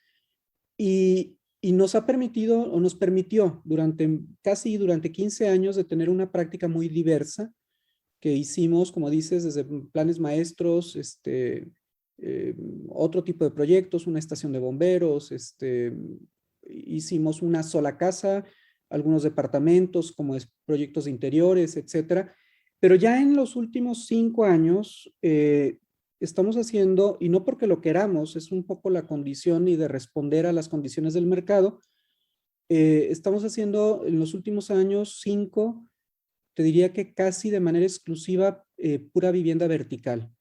Y nos ha permitido, o nos permitió, durante 15 años de tener una práctica muy diversa que hicimos, como dices, desde planes maestros, eh, otro tipo de proyectos, una estación de bomberos, hicimos una sola casa, algunos departamentos, como proyectos de interiores, etcétera. Pero ya en los últimos 5 años estamos haciendo, y no porque lo queramos, es un poco la condición y de responder a las condiciones del mercado, estamos haciendo en los últimos años 5, te diría que casi de manera exclusiva, pura vivienda vertical.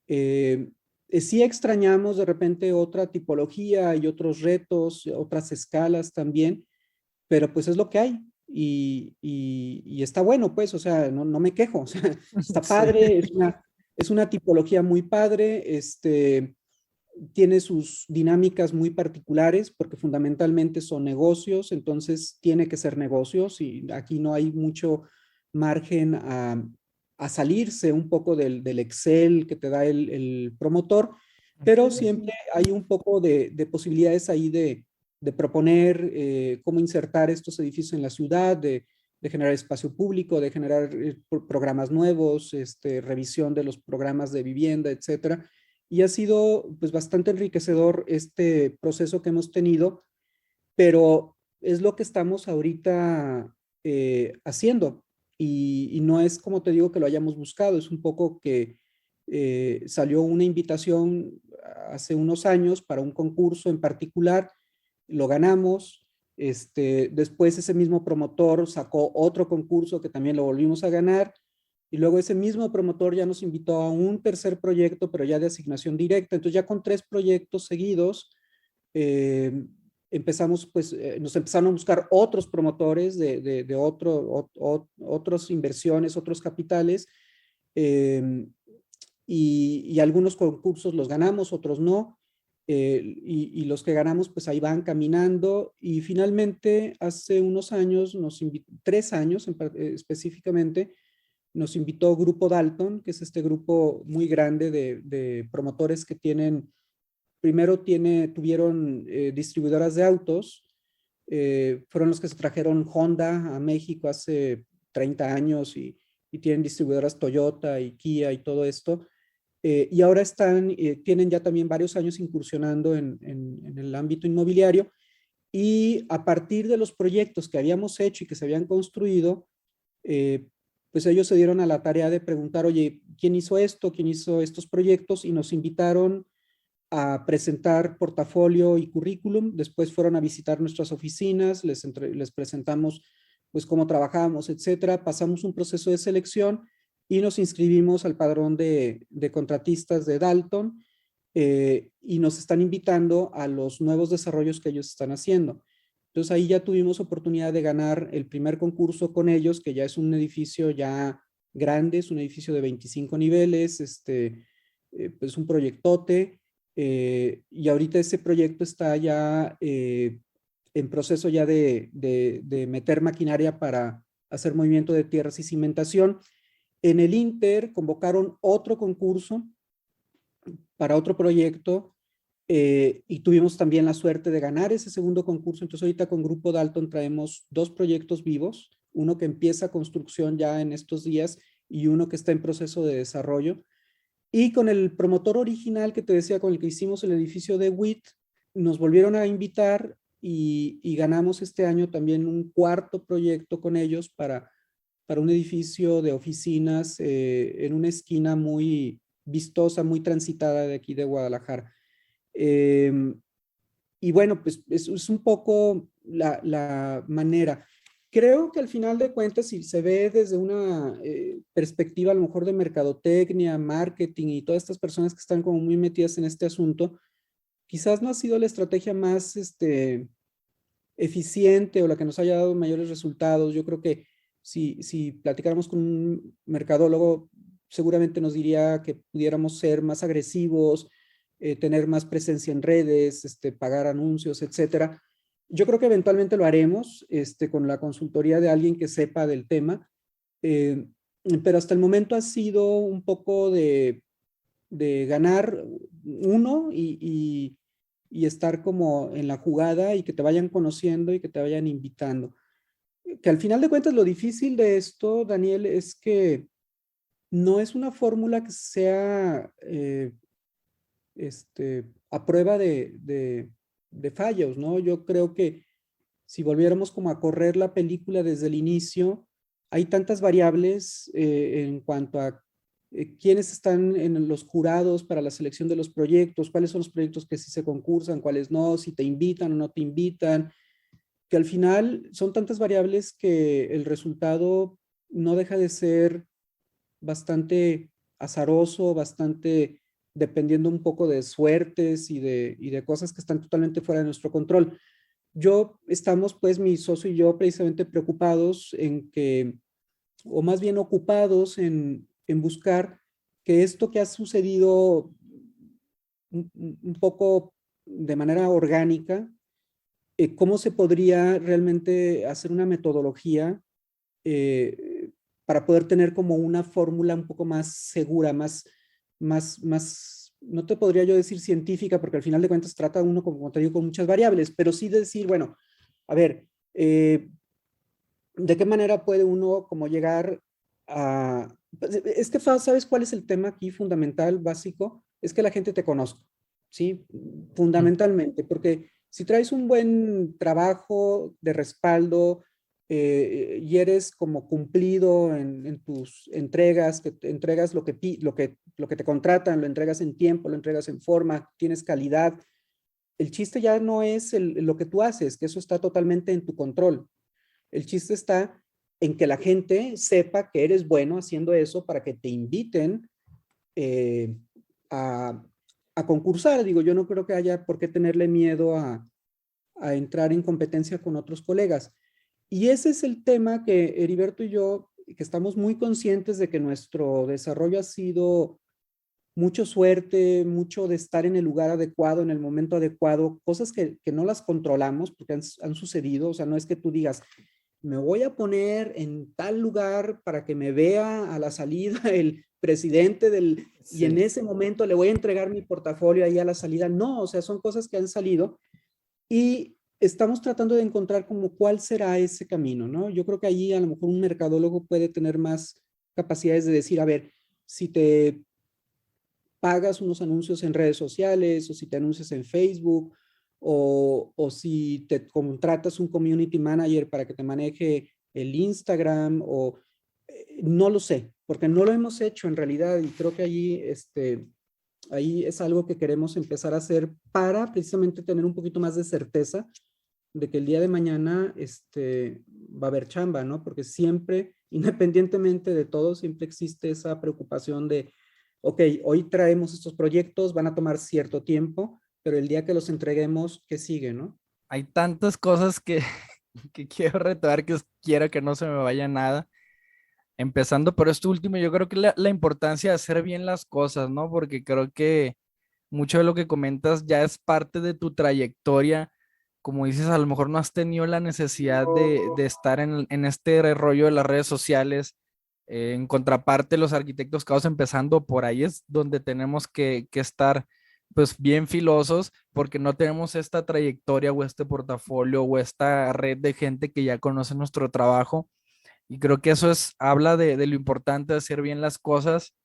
Sí extrañamos de repente otra tipología y otros retos, otras escalas también, pero pues es lo que hay, y está bueno, pues, o sea, no me quejo, o sea, está Sí. padre, es una tipología muy padre, tiene sus dinámicas muy particulares, porque fundamentalmente son negocios, entonces tiene que ser negocios, y aquí no hay mucho margen a salirse un poco del Excel que te da el promotor, pero siempre hay un poco de posibilidades ahí de proponer cómo insertar estos edificios en la ciudad, de generar espacio público, de generar programas nuevos, revisión de los programas de vivienda, etcétera. Y ha sido pues bastante enriquecedor este proceso que hemos tenido, pero es lo que estamos ahorita haciendo. Y no es como te digo que lo hayamos buscado, es un poco que salió una invitación hace unos años para un concurso en particular, lo ganamos. Después ese mismo promotor sacó otro concurso que también lo volvimos a ganar, y luego ese mismo promotor ya nos invitó a un tercer proyecto, pero ya de asignación directa. Entonces ya con 3 proyectos seguidos, empezamos, pues, nos empezaron a buscar otros promotores de otras inversiones, otros capitales, eh, y algunos concursos los ganamos, otros no. Y los que ganamos, pues ahí van caminando. Y finalmente, hace unos años, 3 años específicamente, nos invitó Grupo Dalton, que es este grupo muy grande de promotores que primero tuvieron distribuidoras de autos. Fueron los que se trajeron Honda a México hace 30 años, y tienen distribuidoras Toyota y Kia y todo esto. Y ahora tienen ya también varios años incursionando en el ámbito inmobiliario, y a partir de los proyectos que habíamos hecho y que se habían construido, pues ellos se dieron a la tarea de preguntar, oye, ¿quién hizo esto? ¿Quién hizo estos proyectos? Y nos invitaron a presentar portafolio y currículum. Después fueron a visitar nuestras oficinas, les presentamos pues cómo trabajábamos, etcétera. Pasamos un proceso de selección y nos inscribimos al padrón de contratistas de Dalton, y nos están invitando a los nuevos desarrollos que ellos están haciendo. Entonces ahí ya tuvimos oportunidad de ganar el primer concurso con ellos, que ya es un edificio ya grande, es un edificio de 25 niveles, pues un proyectote, y ahorita ese proyecto está ya en proceso ya de meter maquinaria para hacer movimiento de tierras y cimentación. En el Inter convocaron otro concurso para otro proyecto, y tuvimos también la suerte de ganar ese segundo concurso. Entonces ahorita con Grupo Dalton traemos 2 proyectos vivos, uno que empieza construcción ya en estos días y uno que está en proceso de desarrollo. Y con el promotor original que te decía, con el que hicimos el edificio de WIT, nos volvieron a invitar, y ganamos este año también un 4 proyecto con ellos para un edificio de oficinas en una esquina muy vistosa, muy transitada de aquí de Guadalajara. Y bueno, pues es un poco la manera. Creo que al final de cuentas, si se ve desde una perspectiva a lo mejor de mercadotecnia, marketing y todas estas personas que están como muy metidas en este asunto, quizás no ha sido la estrategia más eficiente o la que nos haya dado mayores resultados. Yo creo que si platicáramos con un mercadólogo, seguramente nos diría que pudiéramos ser más agresivos, tener más presencia en redes, pagar anuncios, etcétera. Yo creo que eventualmente lo haremos con la consultoría de alguien que sepa del tema, eh, pero hasta el momento ha sido un poco de ganar uno y estar como en la jugada, y que te vayan conociendo y que te vayan invitando. Que al final de cuentas lo difícil de esto, Daniel, es que no es una fórmula que sea a prueba de fallos, ¿no? Yo creo que si volviéramos como a correr la película desde el inicio, hay tantas variables en cuanto a quiénes están en los jurados para la selección de los proyectos, cuáles son los proyectos que sí se concursan, cuáles no, si te invitan o no te invitan, que al final son tantas variables que el resultado no deja de ser bastante azaroso, bastante dependiendo un poco de suertes y de cosas que están totalmente fuera de nuestro control. Estamos, pues, mi socio y yo, precisamente preocupados en que, o más bien ocupados en buscar que esto que ha sucedido un poco de manera orgánica, cómo se podría realmente hacer una metodología para poder tener como una fórmula un poco más segura, más, no te podría yo decir científica, porque al final de cuentas trata uno, como te digo, con muchas variables, pero sí decir, bueno, a ver, ¿de qué manera puede uno como llegar a... Es que, ¿sabes cuál es el tema aquí fundamental, básico? Es que la gente te conozca, ¿sí? Fundamentalmente, porque si traes un buen trabajo de respaldo y eres como cumplido en tus entregas, que te entregas lo que te contratan, lo entregas en tiempo, lo entregas en forma, tienes calidad, el chiste ya no es lo que tú haces, que eso está totalmente en tu control. El chiste está en que la gente sepa que eres bueno haciendo eso para que te inviten eh, a, a concursar. Digo, yo no creo que haya por qué tenerle miedo a entrar en competencia con otros colegas. Y ese es el tema que Heriberto y yo, que estamos muy conscientes de que nuestro desarrollo ha sido mucho suerte, mucho de estar en el lugar adecuado, en el momento adecuado, cosas que no las controlamos porque han sucedido. O sea, no es que tú digas, me voy a poner en tal lugar para que me vea a la salida el presidente y en Sí. ese momento le voy a entregar mi portafolio ahí a la salida. No, o sea, son cosas que han salido y estamos tratando de encontrar como cuál será ese camino, ¿no? Yo creo que allí a lo mejor un mercadólogo puede tener más capacidades de decir, a ver, si te pagas unos anuncios en redes sociales o si te anuncias en Facebook o si te contratas un community manager para que te maneje el Instagram o no lo sé, porque no lo hemos hecho en realidad y creo que ahí es algo que queremos empezar a hacer para precisamente tener un poquito más de certeza de que el día de mañana va a haber chamba, ¿no? Porque siempre, independientemente de todo, siempre existe esa preocupación de, ok, hoy traemos estos proyectos, van a tomar cierto tiempo, pero el día que los entreguemos, ¿qué sigue, no? Hay tantas cosas que, que quiero retomar que quiero que no se me vaya nada. Empezando por esto último, yo creo que la importancia de hacer bien las cosas, ¿no? Porque creo que mucho de lo que comentas ya es parte de tu trayectoria. Como dices, a lo mejor no has tenido la necesidad de estar en este rollo de las redes sociales. En contraparte, los arquitectos que vamos empezando por ahí es donde tenemos que estar pues bien filosos porque no tenemos esta trayectoria o este portafolio o esta red de gente que ya conoce nuestro trabajo. Y creo que eso habla de lo importante de hacer bien las cosas.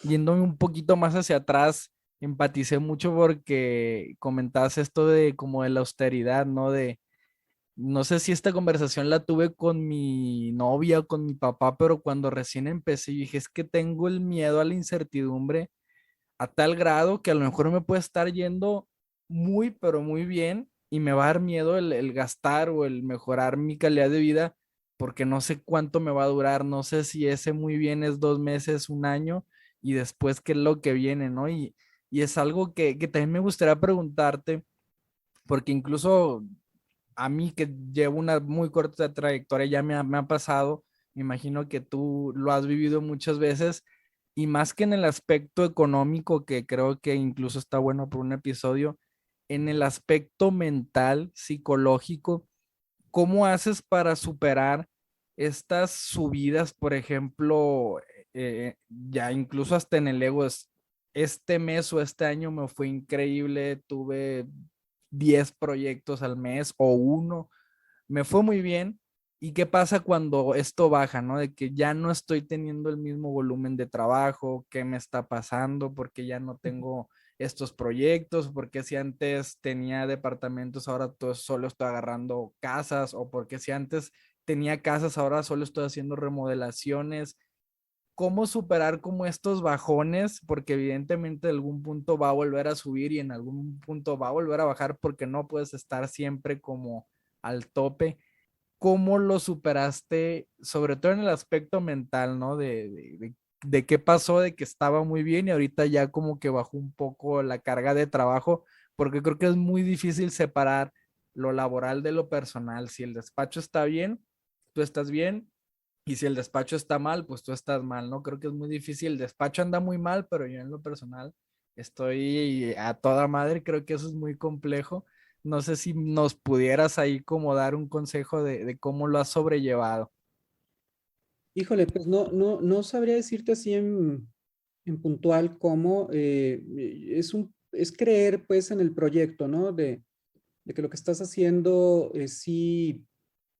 Yéndome un poquito más hacia atrás, empaticé mucho porque comentabas esto de como de la austeridad, ¿no? No sé si esta conversación la tuve con mi novia o con mi papá, pero cuando recién empecé, yo dije, es que tengo el miedo a la incertidumbre a tal grado que a lo mejor me puede estar yendo muy, pero muy bien y me va a dar miedo el gastar o el mejorar mi calidad de vida porque no sé cuánto me va a durar, no sé si ese muy bien es 2 meses, un año y después qué es lo que viene, ¿no? Y es algo que también me gustaría preguntarte porque incluso a mí que llevo una muy corta trayectoria ya me ha pasado, me imagino que tú lo has vivido muchas veces y más que en el aspecto económico, que creo que incluso está bueno por un episodio, en el aspecto mental, psicológico, ¿cómo haces para superar estas subidas, por ejemplo, ya incluso hasta en el ego, este mes o este año me fue increíble, tuve 10 proyectos al mes o uno, me fue muy bien. ¿Y qué pasa cuando esto baja, no? De que ya no estoy teniendo el mismo volumen de trabajo, ¿qué me está pasando? Porque ya no tengo estos proyectos, porque si antes tenía departamentos, ahora solo estoy agarrando casas, o porque si antes tenía casas, ahora solo estoy haciendo remodelaciones. ¿Cómo superar como estos bajones? Porque evidentemente en algún punto va a volver a subir y en algún punto va a volver a bajar porque no puedes estar siempre como al tope. ¿Cómo lo superaste, sobre todo en el aspecto mental, ¿no? De qué pasó, de que estaba muy bien y ahorita ya como que bajó un poco la carga de trabajo, porque creo que es muy difícil separar lo laboral de lo personal. Si el despacho está bien, tú estás bien, y si el despacho está mal, pues tú estás mal, ¿no? Creo que es muy difícil. El despacho anda muy mal, pero yo en lo personal estoy a toda madre. Creo que eso es muy complejo. No sé si nos pudieras ahí como dar un consejo de cómo lo has sobrellevado. Híjole, pues no sabría decirte así en puntual cómo es creer pues en el proyecto, ¿no? De que lo que estás haciendo sí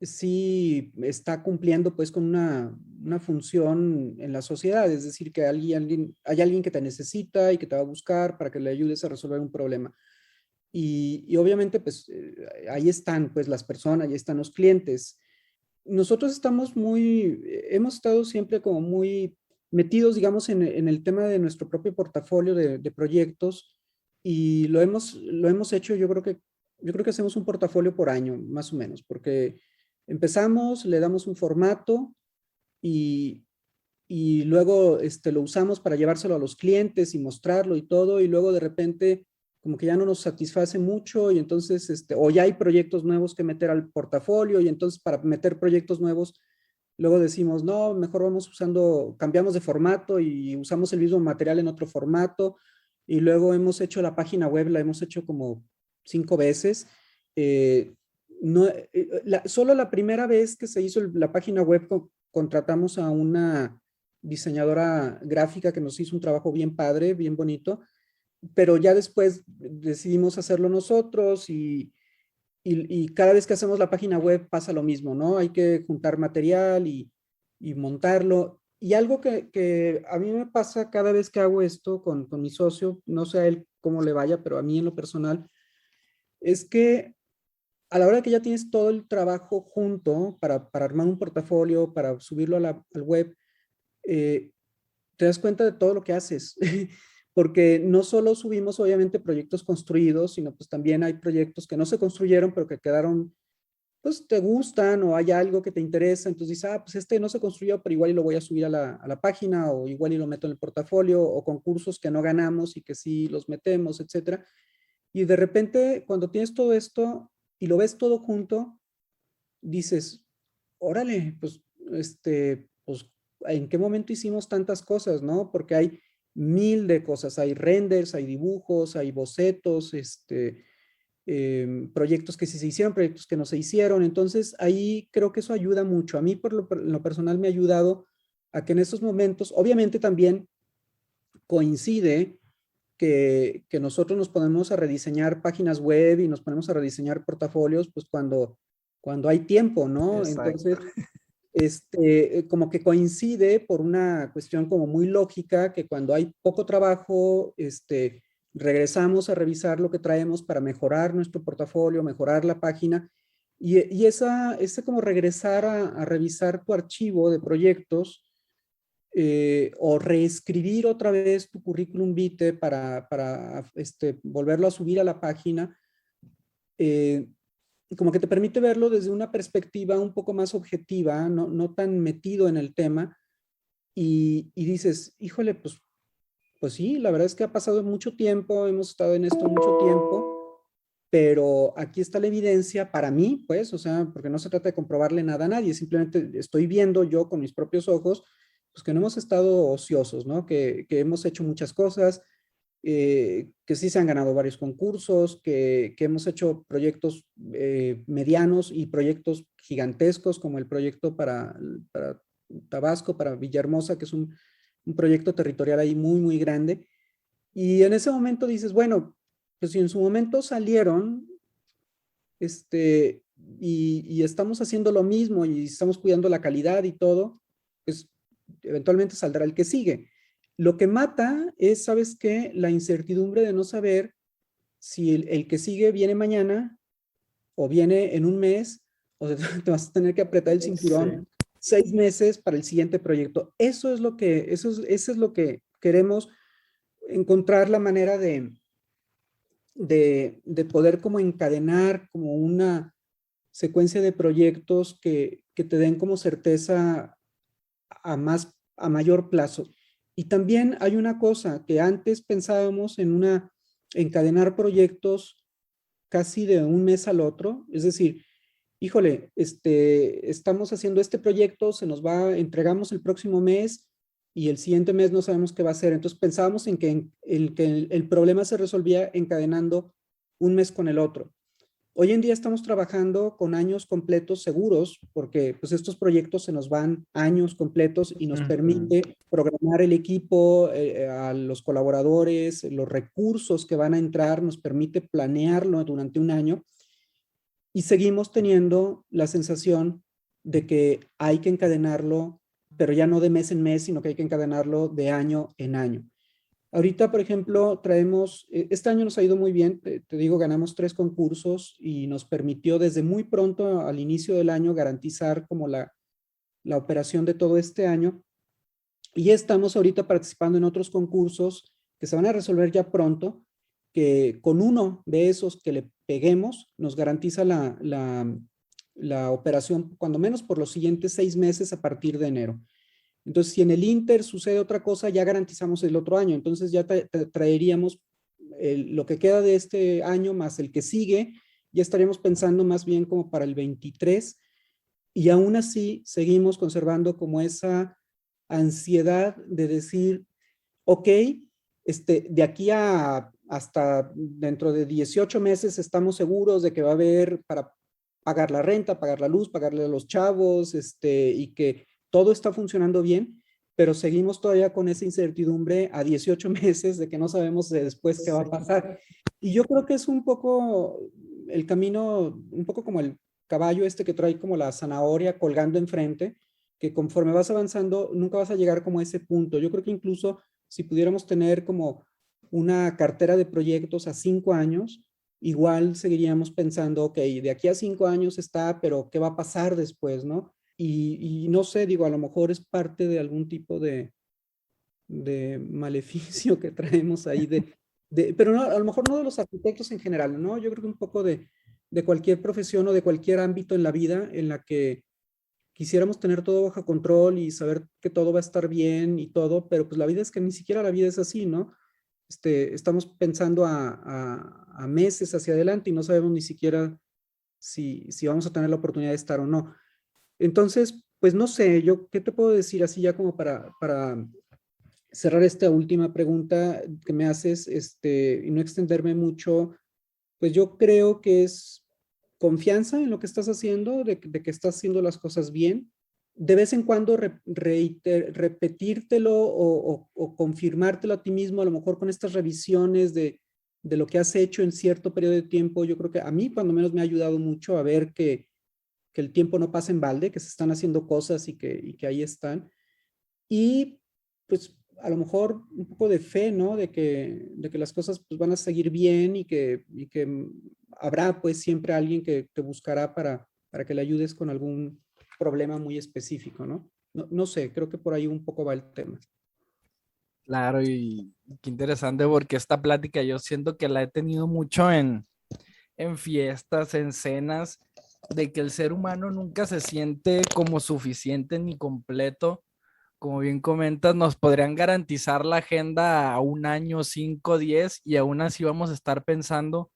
está cumpliendo pues con una función en la sociedad, es decir, que hay alguien que te necesita y que te va a buscar para que le ayudes a resolver un problema. Y obviamente pues ahí están pues las personas, ahí están los clientes. Nosotros hemos estado siempre como muy metidos, digamos, en el tema de nuestro propio portafolio de proyectos y lo hemos hecho, yo creo que hacemos un portafolio por año, más o menos, porque empezamos, le damos un formato y, y luego lo usamos para llevárselo a los clientes y mostrarlo y todo, y luego de repente como que ya no nos satisface mucho y entonces, o ya hay proyectos nuevos que meter al portafolio y entonces para meter proyectos nuevos, luego decimos, no, mejor cambiamos de formato y usamos el mismo material en otro formato y luego hemos hecho la página web, la hemos hecho como 5 veces. Eh, no, solo la primera vez que se hizo la página web contratamos a una diseñadora gráfica que nos hizo un trabajo bien padre, bien bonito, pero ya después decidimos hacerlo nosotros y cada vez que hacemos la página web pasa lo mismo, ¿no? Hay que juntar material y montarlo. Y algo que a mí me pasa cada vez que hago esto con mi socio, no sé a él cómo le vaya, pero a mí en lo personal, es que a la hora que ya tienes todo el trabajo junto para armar un portafolio, para subirlo al web, eh, te das cuenta de todo lo que haces, porque no solo subimos obviamente proyectos construidos, sino pues también hay proyectos que no se construyeron, pero que quedaron, pues te gustan o hay algo que te interesa, entonces dices, pues este no se construyó, pero igual y lo voy a subir a la página o igual y lo meto en el portafolio o concursos que no ganamos y que sí los metemos, etcétera. Y de repente, cuando tienes todo esto y lo ves todo junto, dices, órale, pues, pues, ¿en qué momento hicimos tantas cosas, no? Porque hay mil de cosas, hay renders, hay dibujos, hay bocetos, proyectos que sí se hicieron, proyectos que no se hicieron. Entonces, ahí creo que eso ayuda mucho. A mí, en lo personal, me ha ayudado a que en esos momentos, obviamente también coincide que nosotros nos ponemos a rediseñar páginas web y nos ponemos a rediseñar portafolios, pues cuando hay tiempo, ¿no? Exacto. Entonces, como que coincide por una cuestión como muy lógica que cuando hay poco trabajo, regresamos a revisar lo que traemos para mejorar nuestro portafolio, mejorar la página y ese como regresar a revisar tu archivo de proyectos o reescribir otra vez tu currículum vitae para volverlo a subir a la página, eh, como que te permite verlo desde una perspectiva un poco más objetiva, no tan metido en el tema, y dices, híjole, pues sí, la verdad es que ha pasado mucho tiempo, hemos estado en esto mucho tiempo, pero aquí está la evidencia para mí, pues, o sea, porque no se trata de comprobarle nada a nadie, simplemente estoy viendo yo con mis propios ojos, pues que no hemos estado ociosos, ¿no? Que hemos hecho muchas cosas, que sí se han ganado varios concursos, que hemos hecho proyectos medianos y proyectos gigantescos, como el proyecto para Tabasco, para Villahermosa, que es un proyecto territorial ahí muy, muy grande. Y en ese momento dices, bueno, pues si en su momento salieron, y estamos haciendo lo mismo y estamos cuidando la calidad y todo, pues eventualmente saldrá el que sigue. Lo que mata es, ¿sabes qué? La incertidumbre de no saber si el que sigue viene mañana o viene en un mes o te vas a tener que apretar el Sí. cinturón 6 meses para el siguiente proyecto. Eso es lo que queremos, encontrar la manera de poder como encadenar como una secuencia de proyectos que te den como certeza a mayor plazo. Y también hay una cosa que antes pensábamos encadenar proyectos casi de un mes al otro, es decir, híjole, estamos haciendo este proyecto, entregamos el próximo mes y el siguiente mes no sabemos qué va a ser. Entonces pensábamos en que el problema se resolvía encadenando un mes con el otro. Hoy en día estamos trabajando con años completos seguros porque pues estos proyectos se nos van años completos y nos permite programar el equipo, a los colaboradores, los recursos que van a entrar, nos permite planearlo durante un año y seguimos teniendo la sensación de que hay que encadenarlo, pero ya no de mes en mes, sino que hay que encadenarlo de año en año. Ahorita, por ejemplo, traemos, este año nos ha ido muy bien, te digo, ganamos 3 concursos y nos permitió desde muy pronto al inicio del año garantizar como la operación de todo este año. Y estamos ahorita participando en otros concursos que se van a resolver ya pronto, que con uno de esos que le peguemos nos garantiza la operación, cuando menos por los siguientes 6 meses a partir de enero. Entonces, si en el Inter sucede otra cosa, ya garantizamos el otro año. Entonces, ya traeríamos lo que queda de este año más el que sigue. Ya estaríamos pensando más bien como para el 23. Y aún así, seguimos conservando como esa ansiedad de decir, ok, de aquí hasta dentro de 18 meses estamos seguros de que va a haber para pagar la renta, pagar la luz, pagarle a los chavos, y que todo está funcionando bien, pero seguimos todavía con esa incertidumbre a 18 meses de que no sabemos de después qué va a pasar. Y yo creo que es un poco el camino, un poco como el caballo que trae como la zanahoria colgando enfrente, que conforme vas avanzando nunca vas a llegar como a ese punto. Yo creo que incluso si pudiéramos tener como una cartera de proyectos a 5 años, igual seguiríamos pensando, ok, de aquí a 5 años está, pero ¿qué va a pasar después, no? Y no sé, digo, a lo mejor es parte de algún tipo de maleficio que traemos ahí, pero no, a lo mejor no de los arquitectos en general, ¿no? Yo creo que un poco de cualquier profesión o de cualquier ámbito en la vida en la que quisiéramos tener todo bajo control y saber que todo va a estar bien y todo, pero pues la vida es que ni siquiera la vida es así, ¿no? Estamos pensando a meses hacia adelante y no sabemos ni siquiera si vamos a tener la oportunidad de estar o no. Entonces, pues no sé, yo, ¿qué te puedo decir así ya como para cerrar esta última pregunta que me haces, y no extenderme mucho? Pues yo creo que es confianza en lo que estás haciendo, de que estás haciendo las cosas bien. De vez en cuando repetírtelo o confirmártelo a ti mismo, a lo mejor con estas revisiones de lo que has hecho en cierto periodo de tiempo. Yo creo que a mí, cuando menos, me ha ayudado mucho a ver que el tiempo no pasa en balde, que se están haciendo cosas y que ahí están. Y pues a lo mejor un poco de fe, ¿no? De que las cosas pues, van a seguir bien y que habrá pues siempre alguien que te buscará para que le ayudes con algún problema muy específico, ¿no? No, no sé, creo que por ahí un poco va el tema. Claro, y qué interesante porque esta plática yo siento que la he tenido mucho en fiestas, en cenas, de que el ser humano nunca se siente como suficiente ni completo. Como bien comentas, nos podrían garantizar la agenda a un año, 5, 10, y aún así vamos a estar pensando,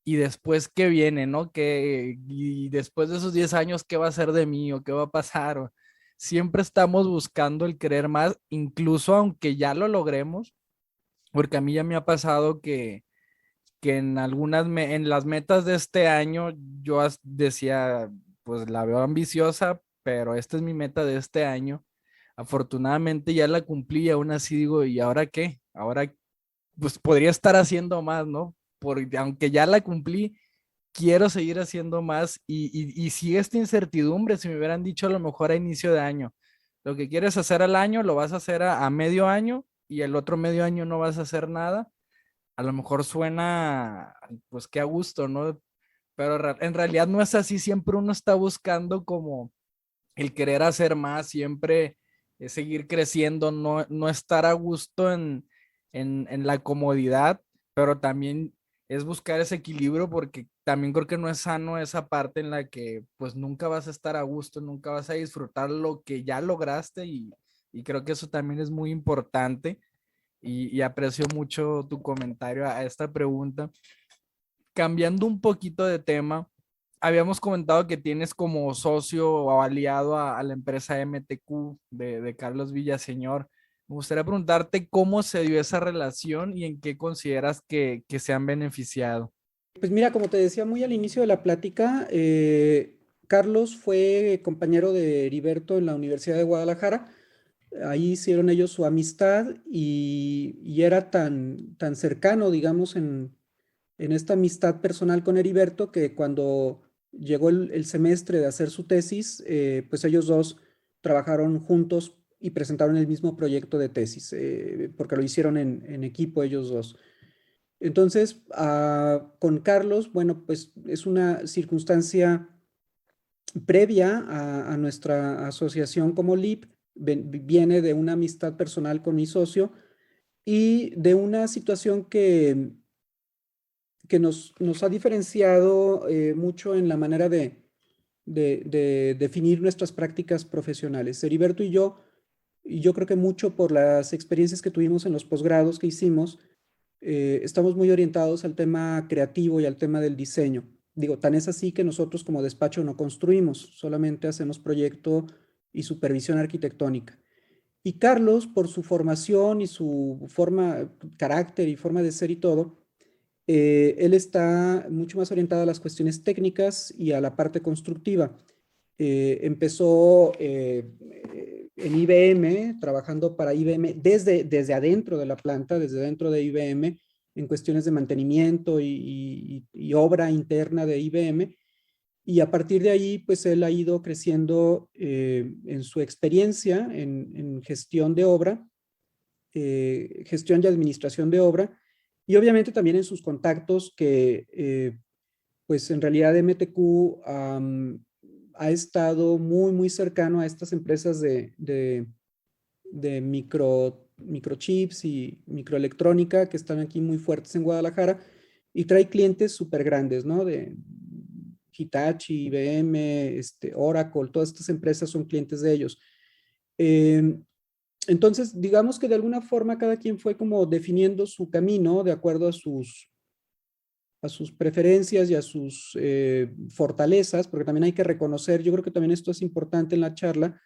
¿y después qué viene, no? Y después de esos 10 años, ¿qué va a ser de mí o qué va a pasar? Siempre estamos buscando el querer más, incluso aunque ya lo logremos, porque a mí ya me ha pasado que en en las metas de este año yo decía, pues la veo ambiciosa, pero esta es mi meta de este año. Afortunadamente ya la cumplí y aún así digo, ¿y ahora qué? Ahora pues podría estar haciendo más, ¿no? Porque aunque ya la cumplí, quiero seguir haciendo más y sigue esta incertidumbre. Si me hubieran dicho a lo mejor a inicio de año, lo que quieres hacer al año lo vas a hacer a medio año y el otro medio año no vas a hacer nada, a lo mejor suena, pues qué a gusto, ¿no? Pero en realidad no es así, siempre uno está buscando como el querer hacer más, siempre seguir creciendo, no estar a gusto en la comodidad, pero también es buscar ese equilibrio porque también creo que no es sano esa parte en la que pues nunca vas a estar a gusto, nunca vas a disfrutar lo que ya lograste y creo que eso también es muy importante y aprecio mucho tu comentario a esta pregunta. Cambiando un poquito de tema, habíamos comentado que tienes como socio o aliado a la empresa MTQ de Carlos Villaseñor. Me gustaría preguntarte cómo se dio esa relación y en qué consideras que se han beneficiado. Pues mira, como te decía muy al inicio de la plática, Carlos fue compañero de Heriberto en la Universidad de Guadalajara. Ahí hicieron ellos su amistad y era tan cercano, digamos, en esta amistad personal con Heriberto que cuando llegó el semestre de hacer su tesis, pues ellos dos trabajaron juntos y presentaron el mismo proyecto de tesis, porque lo hicieron en equipo ellos dos. Entonces, con Carlos, bueno, pues es una circunstancia previa a nuestra asociación como LIP, viene de una amistad personal con mi socio y de una situación que nos ha diferenciado mucho en la manera de definir nuestras prácticas profesionales. Heriberto y yo creo que mucho por las experiencias que tuvimos en los posgrados que hicimos, estamos muy orientados al tema creativo y al tema del diseño. Digo, tan es así que nosotros como despacho no construimos, solamente hacemos proyecto y supervisión arquitectónica. Y Carlos, por su formación y su forma, carácter y forma de ser y todo, él está mucho más orientado a las cuestiones técnicas y a la parte constructiva. Empezó en IBM, trabajando para IBM desde adentro de la planta, desde dentro de IBM, en cuestiones de mantenimiento y obra interna de IBM. Y a partir de ahí, pues él ha ido creciendo en su experiencia en gestión de obra, gestión y administración de obra, y obviamente también en sus contactos que, pues en realidad MTQ ha estado muy cercano a estas empresas de microchips y microelectrónica que están aquí muy fuertes en Guadalajara y trae clientes súper grandes, ¿no? De Hitachi, IBM, Oracle, todas estas empresas son clientes de ellos. Entonces, digamos que de alguna forma cada quien fue como definiendo su camino de acuerdo a sus preferencias y a sus fortalezas, porque también hay que reconocer, yo creo que también esto es importante en la charla,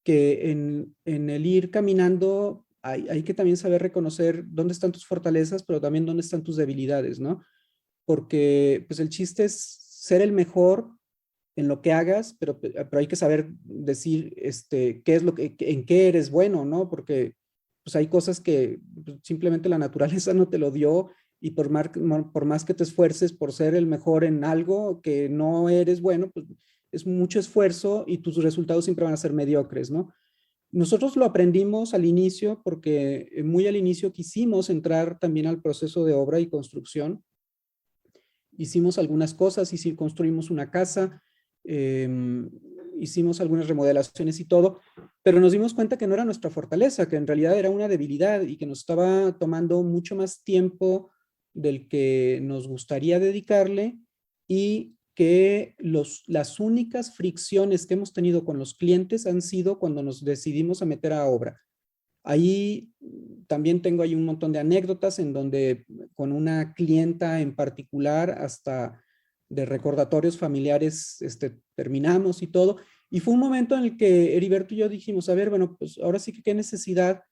que en el ir caminando hay que también saber reconocer dónde están tus fortalezas, pero también dónde están tus debilidades, ¿no? Porque pues el chiste es ser el mejor en lo que hagas, pero hay que saber decir qué es lo en qué eres bueno, ¿no? Porque pues hay cosas que pues, simplemente la naturaleza no te lo dio y por más que te esfuerces por ser el mejor en algo que no eres bueno, pues es mucho esfuerzo y tus resultados siempre van a ser mediocres, ¿no? Nosotros lo aprendimos al inicio porque muy al inicio quisimos entrar también al proceso de obra y construcción. Hicimos algunas cosas, construimos una casa, eh, hicimos algunas remodelaciones y todo, pero nos dimos cuenta que no era nuestra fortaleza, que en realidad era una debilidad y que nos estaba tomando mucho más tiempo del que nos gustaría dedicarle y que las únicas fricciones que hemos tenido con los clientes han sido cuando nos decidimos a meter a obra. Ahí también tengo ahí un montón de anécdotas en donde con una clienta en particular hasta de recordatorios familiares terminamos y todo. Y fue un momento en el que Heriberto y yo dijimos, a ver, bueno, pues ahora sí que qué necesidad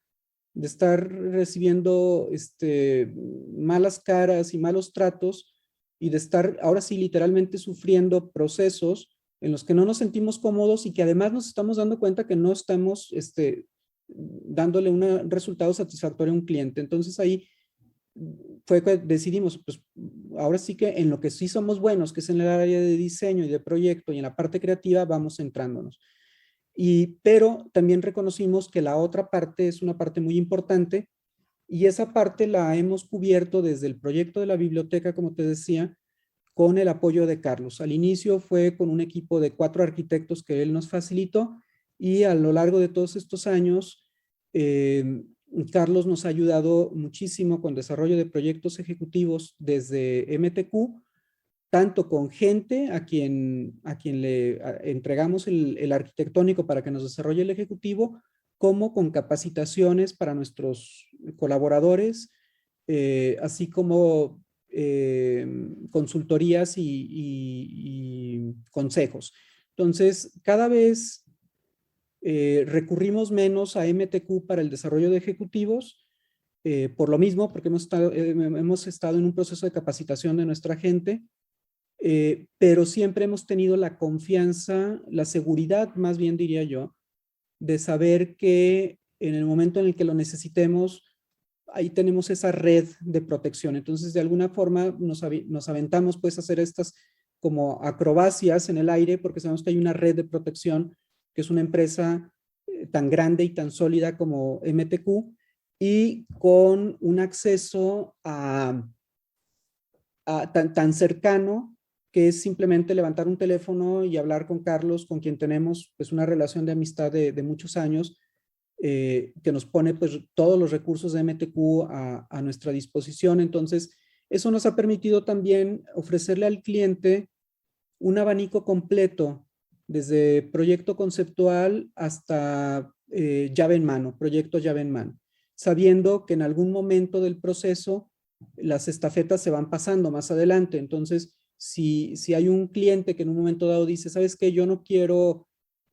de estar recibiendo malas caras y malos tratos y de estar ahora sí literalmente sufriendo procesos en los que no nos sentimos cómodos y que además nos estamos dando cuenta que no estamos dándole un resultado satisfactorio a un cliente. Entonces ahí fue que decidimos, pues ahora sí que en lo que sí somos buenos, que es en el área de diseño y de proyecto y en la parte creativa, vamos centrándonos. Pero también reconocimos que la otra parte es una parte muy importante y esa parte la hemos cubierto desde el proyecto de la biblioteca, como te decía, con el apoyo de Carlos. Al inicio fue con un equipo de 4 arquitectos que él nos facilitó y a lo largo de todos estos años, Carlos nos ha ayudado muchísimo con desarrollo de proyectos ejecutivos desde MTQ, tanto con gente a quien le entregamos el arquitectónico para que nos desarrolle el ejecutivo, como con capacitaciones para nuestros colaboradores, así como consultorías y consejos. Entonces, cada vez recurrimos menos a MTQ para el desarrollo de ejecutivos por lo mismo, porque hemos estado en un proceso de capacitación de nuestra gente, pero siempre hemos tenido la confianza, la seguridad, más bien diría yo, de saber que en el momento en el que lo necesitemos, ahí tenemos esa red de protección. Entonces, de alguna forma nos aventamos pues a hacer estas como acrobacias en el aire, porque sabemos que hay una red de protección, que es una empresa tan grande y tan sólida como MTQ, y con un acceso tan cercano, que es simplemente levantar un teléfono y hablar con Carlos, con quien tenemos pues una relación de amistad de muchos años, que nos pone pues todos los recursos de MTQ a nuestra disposición. Entonces, eso nos ha permitido también ofrecerle al cliente un abanico completo, desde proyecto conceptual hasta llave en mano, proyecto llave en mano, sabiendo que en algún momento del proceso las estafetas se van pasando más adelante. Entonces, si hay un cliente que en un momento dado dice, ¿sabes qué? Yo no quiero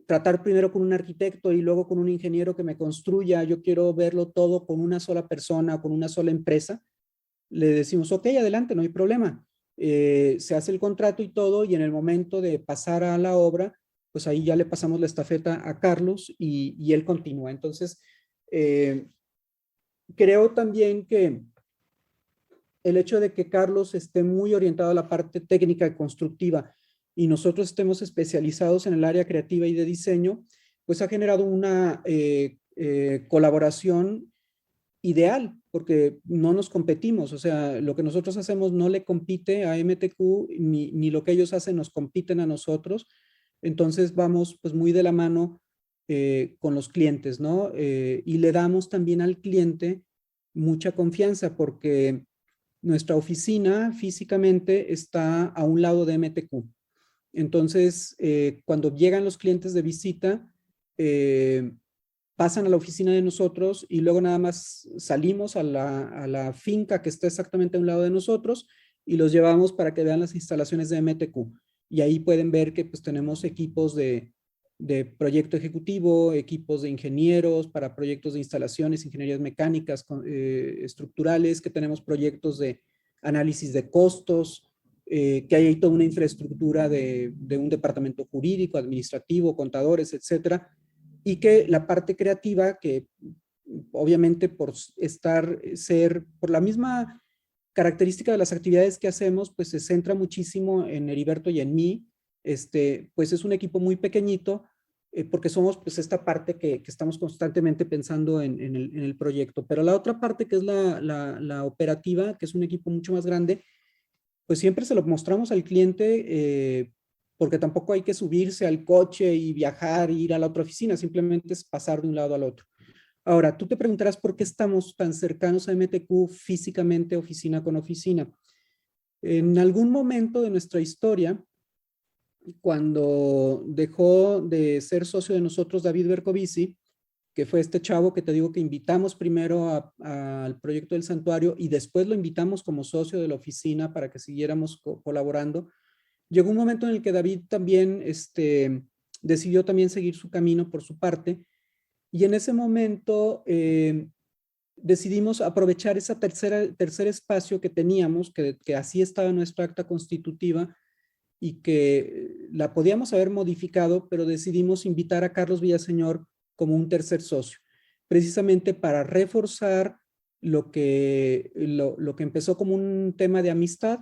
tratar primero con un arquitecto y luego con un ingeniero que me construya, yo quiero verlo todo con una sola persona, con una sola empresa, le decimos, ok, adelante, no hay problema. Se hace el contrato y todo, y en el momento de pasar a la obra, pues ahí ya le pasamos la estafeta a Carlos y él continúa. Entonces, creo también que el hecho de que Carlos esté muy orientado a la parte técnica y constructiva y nosotros estemos especializados en el área creativa y de diseño, pues ha generado una colaboración ideal, porque no nos competimos. O sea, lo que nosotros hacemos no le compite a MTQ, ni lo que ellos hacen nos compiten a nosotros. Entonces vamos pues muy de la mano con los clientes, ¿no? Y le damos también al cliente mucha confianza, porque nuestra oficina físicamente está a un lado de MTQ. Entonces, cuando llegan los clientes de visita, pasan a la oficina de nosotros y luego nada más salimos a la finca que está exactamente a un lado de nosotros y los llevamos para que vean las instalaciones de MTQ. Y ahí pueden ver que pues tenemos equipos de proyecto ejecutivo, equipos de ingenieros para proyectos de instalaciones, ingenierías mecánicas, estructurales, que tenemos proyectos de análisis de costos, que hay ahí toda una infraestructura de un departamento jurídico, administrativo, contadores, etcétera, y que la parte creativa, que obviamente por la misma característica de las actividades que hacemos, pues se centra muchísimo en Heriberto y en mí. Pues es un equipo muy pequeñito, porque somos pues esta parte que estamos constantemente pensando en el proyecto. Pero la otra parte, que es la operativa, que es un equipo mucho más grande, pues siempre se lo mostramos al cliente, porque tampoco hay que subirse al coche y viajar e ir a la otra oficina, simplemente es pasar de un lado al otro. Ahora, tú te preguntarás por qué estamos tan cercanos a MTQ físicamente, oficina con oficina. En algún momento de nuestra historia, cuando dejó de ser socio de nosotros David Bercovici, que fue este chavo que te digo que invitamos primero al proyecto del santuario y después lo invitamos como socio de la oficina para que siguiéramos colaborando, llegó un momento en el que David también decidió también seguir su camino por su parte, y en ese momento decidimos aprovechar ese tercer espacio que teníamos, que así estaba nuestra acta constitutiva y que la podíamos haber modificado, pero decidimos invitar a Carlos Villaseñor como un tercer socio, precisamente para reforzar lo que empezó como un tema de amistad.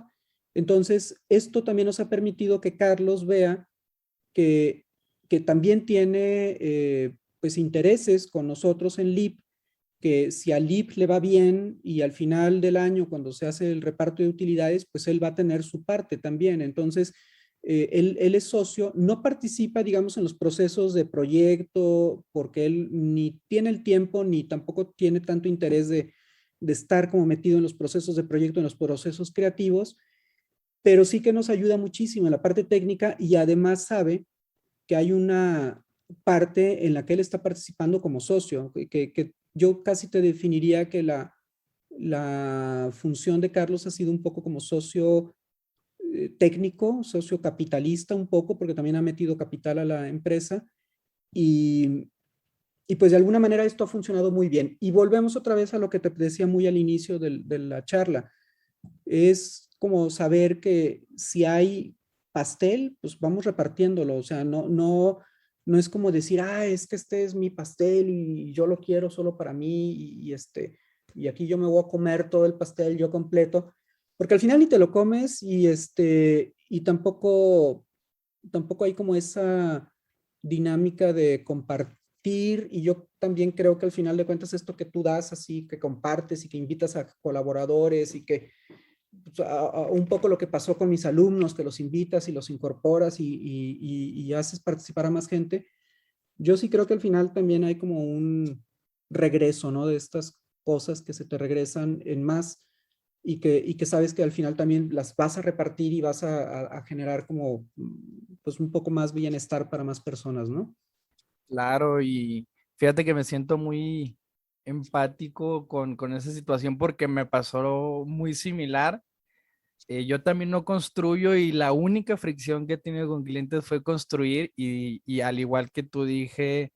Entonces, esto también nos ha permitido que Carlos vea que también tiene pues intereses con nosotros en LIP, que si a LIP le va bien y al final del año, cuando se hace el reparto de utilidades, pues él va a tener su parte también. Entonces, él es socio, no participa, digamos, en los procesos de proyecto, porque él ni tiene el tiempo, ni tampoco tiene tanto interés de estar como metido en los procesos de proyecto, en los procesos creativos, pero sí que nos ayuda muchísimo en la parte técnica, y además sabe que hay una parte en la que él está participando como socio, que yo casi te definiría que la función de Carlos ha sido un poco como socio técnico, socio capitalista un poco, porque también ha metido capital a la empresa, y Y pues de alguna manera esto ha funcionado muy bien. Y volvemos otra vez a lo que te decía muy al inicio de la charla. Es como saber que si hay pastel, pues vamos repartiéndolo. O sea, no es como decir, es que este es mi pastel y yo lo quiero solo para mí y aquí yo me voy a comer todo el pastel yo completo, porque al final ni te lo comes y tampoco hay como esa dinámica de compartir. Y yo también creo que al final de cuentas esto que tú das así, que compartes y que invitas a colaboradores y que pues, un poco lo que pasó con mis alumnos, que los invitas y los incorporas y haces participar a más gente, yo sí creo que al final también hay como un regreso, ¿no? De estas cosas que se te regresan en más y que sabes que al final también las vas a repartir y vas a generar como pues un poco más bienestar para más personas, ¿no? Claro, y fíjate que me siento muy empático con esa situación porque me pasó muy similar. Yo también no construyo y la única fricción que he tenido con clientes fue construir y al igual que tú dije,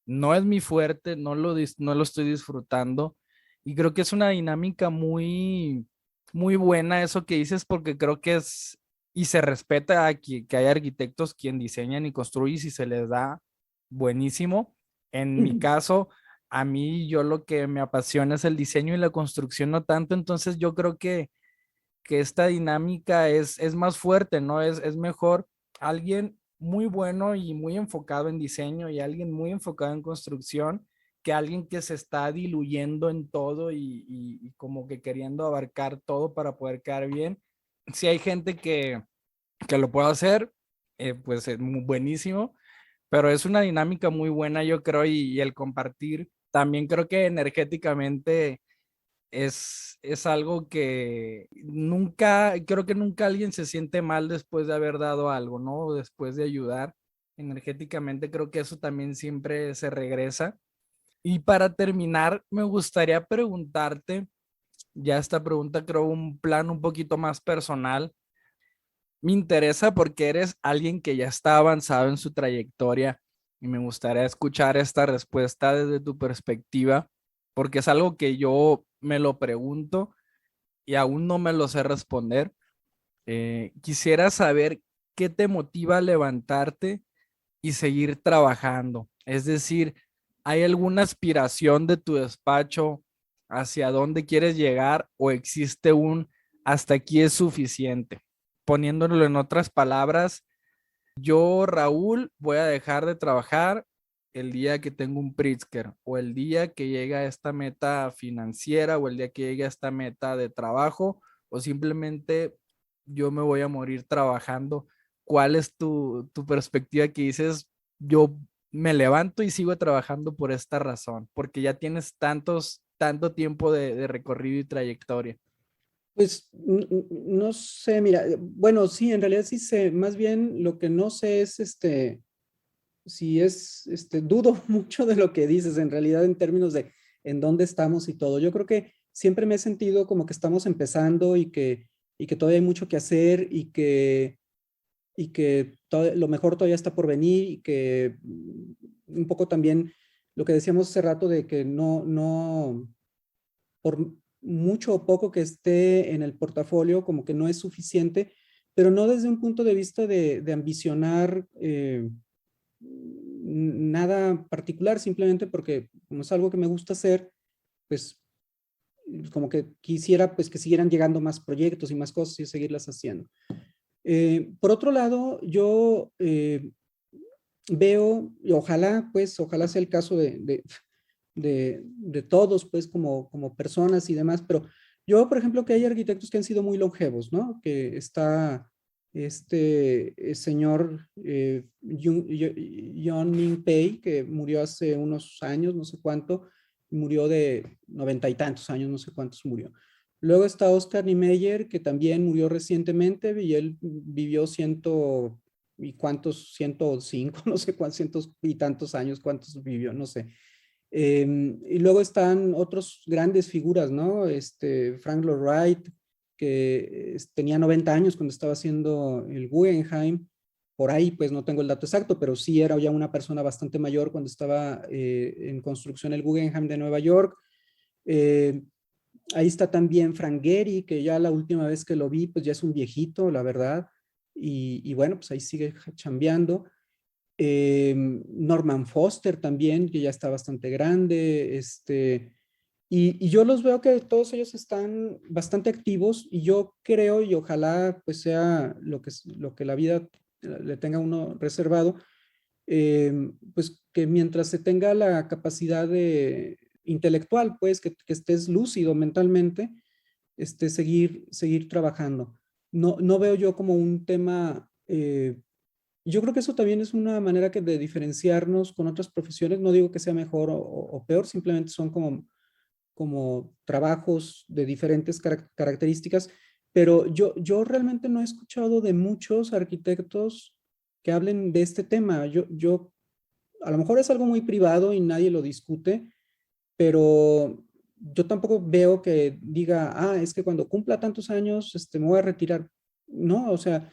no es mi fuerte, no lo estoy disfrutando y creo que es una dinámica muy buena eso que dices porque creo que es y se respeta que hay arquitectos quien diseñan y construyen y si se les da buenísimo. En mi caso, a mí yo lo que me apasiona es el diseño y la construcción, no tanto, entonces yo creo que esta dinámica es más fuerte, ¿no? Es mejor alguien muy bueno y muy enfocado en diseño y alguien muy enfocado en construcción que alguien que se está diluyendo en todo y como que queriendo abarcar todo para poder quedar bien. Si hay gente que lo puede hacer, pues es buenísimo, pero es una dinámica muy buena, yo creo, y el compartir también creo que energéticamente es algo que nunca, creo que nunca alguien se siente mal después de haber dado algo, ¿no? Después de ayudar energéticamente, creo que eso también siempre se regresa. Y para terminar, me gustaría preguntarte, ya esta pregunta creo un plan un poquito más personal. Me interesa porque eres alguien que ya está avanzado en su trayectoria y me gustaría escuchar esta respuesta desde tu perspectiva, porque es algo que yo me lo pregunto y aún no me lo sé responder. Quisiera saber qué te motiva a levantarte y seguir trabajando. Es decir, ¿hay alguna aspiración de tu despacho hacia dónde quieres llegar o existe un hasta aquí es suficiente? Poniéndolo en otras palabras, yo, Raúl, voy a dejar de trabajar el día que tengo un Pritzker o el día que llegue a esta meta financiera o el día que llegue a esta meta de trabajo o simplemente yo me voy a morir trabajando. ¿Cuál es tu perspectiva que dices, yo me levanto y sigo trabajando por esta razón? Porque ya tienes tanto tiempo de recorrido y trayectoria. Pues no sé, mira, bueno, sí, en realidad sí sé, más bien lo que no sé es si es, dudo mucho de lo que dices en realidad en términos de en dónde estamos y todo. Yo creo que siempre me he sentido como que estamos empezando y que todavía hay mucho que hacer y que lo mejor todavía está por venir y que un poco también lo que decíamos hace rato de que no, por mucho o poco que esté en el portafolio, como que no es suficiente, pero no desde un punto de vista de ambicionar nada particular, simplemente porque como es algo que me gusta hacer, pues como que quisiera pues que siguieran llegando más proyectos y más cosas y seguirlas haciendo. Por otro lado, yo veo, y ojalá sea el caso de todos, pues como personas y demás, pero yo, por ejemplo, que hay arquitectos que han sido muy longevos, ¿no? Que está señor John Ming Pei, que murió hace unos años, no sé cuánto, murió de 90 y tantos años, no sé cuántos murió. Luego está Oscar Niemeyer, que también murió recientemente y él vivió ciento y cuántos, 105, no sé cuántos, cientos y tantos años, cuántos vivió, no sé. Y luego están otros grandes figuras, ¿no? Frank Lloyd Wright, que tenía 90 años cuando estaba haciendo el Guggenheim, por ahí, pues no tengo el dato exacto, pero sí era ya una persona bastante mayor cuando estaba en construcción el Guggenheim de Nueva York. Eh, Ahí está también Frank Gehry, que ya la última vez que lo vi, pues ya es un viejito, la verdad. Y bueno, pues ahí sigue chambeando. Norman Foster también, que ya está bastante grande. Y yo los veo que todos ellos están bastante activos y yo creo y ojalá pues sea lo que la vida le tenga a uno reservado, pues que mientras se tenga la capacidad de intelectual, pues que estés lúcido mentalmente, seguir trabajando. No veo yo como un tema, yo creo que eso también es una manera de diferenciarnos con otras profesiones. No digo que sea mejor o peor, simplemente son como trabajos de diferentes características, pero yo realmente no he escuchado de muchos arquitectos que hablen de este tema. A lo mejor es algo muy privado y nadie lo discute, pero yo tampoco veo que diga, es que cuando cumpla tantos años, me voy a retirar. No, o sea,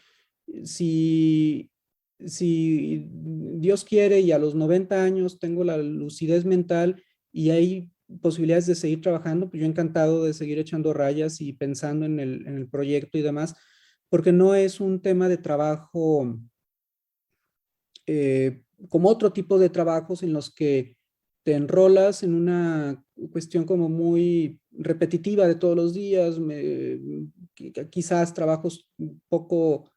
si, si Dios quiere y a los 90 años tengo la lucidez mental y hay posibilidades de seguir trabajando, pues yo encantado de seguir echando rayas y pensando en el proyecto y demás, porque no es un tema de trabajo como otro tipo de trabajos en los que te enrolas en una cuestión como muy repetitiva de todos los días, quizás trabajos poco,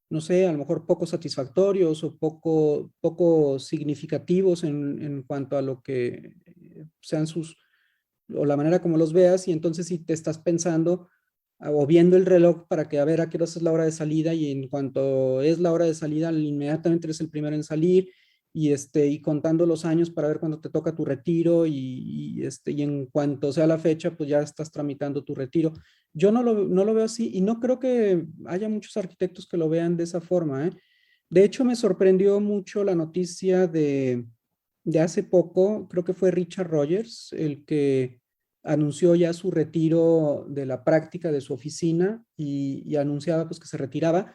no sé, a lo mejor poco satisfactorios o poco significativos en cuanto a lo que sean o la manera como los veas, y entonces si te estás pensando o viendo el reloj para que a ver a qué hora es la hora de salida, y en cuanto es la hora de salida, inmediatamente eres el primero en salir, y contando los años para ver cuándo te toca tu retiro, y en cuanto sea la fecha, pues ya estás tramitando tu retiro. Yo no lo veo así y no creo que haya muchos arquitectos que lo vean de esa forma, ¿eh? De hecho, me sorprendió mucho la noticia de hace poco, creo que fue Richard Rogers, el que anunció ya su retiro de la práctica de su oficina y anunciaba pues que se retiraba,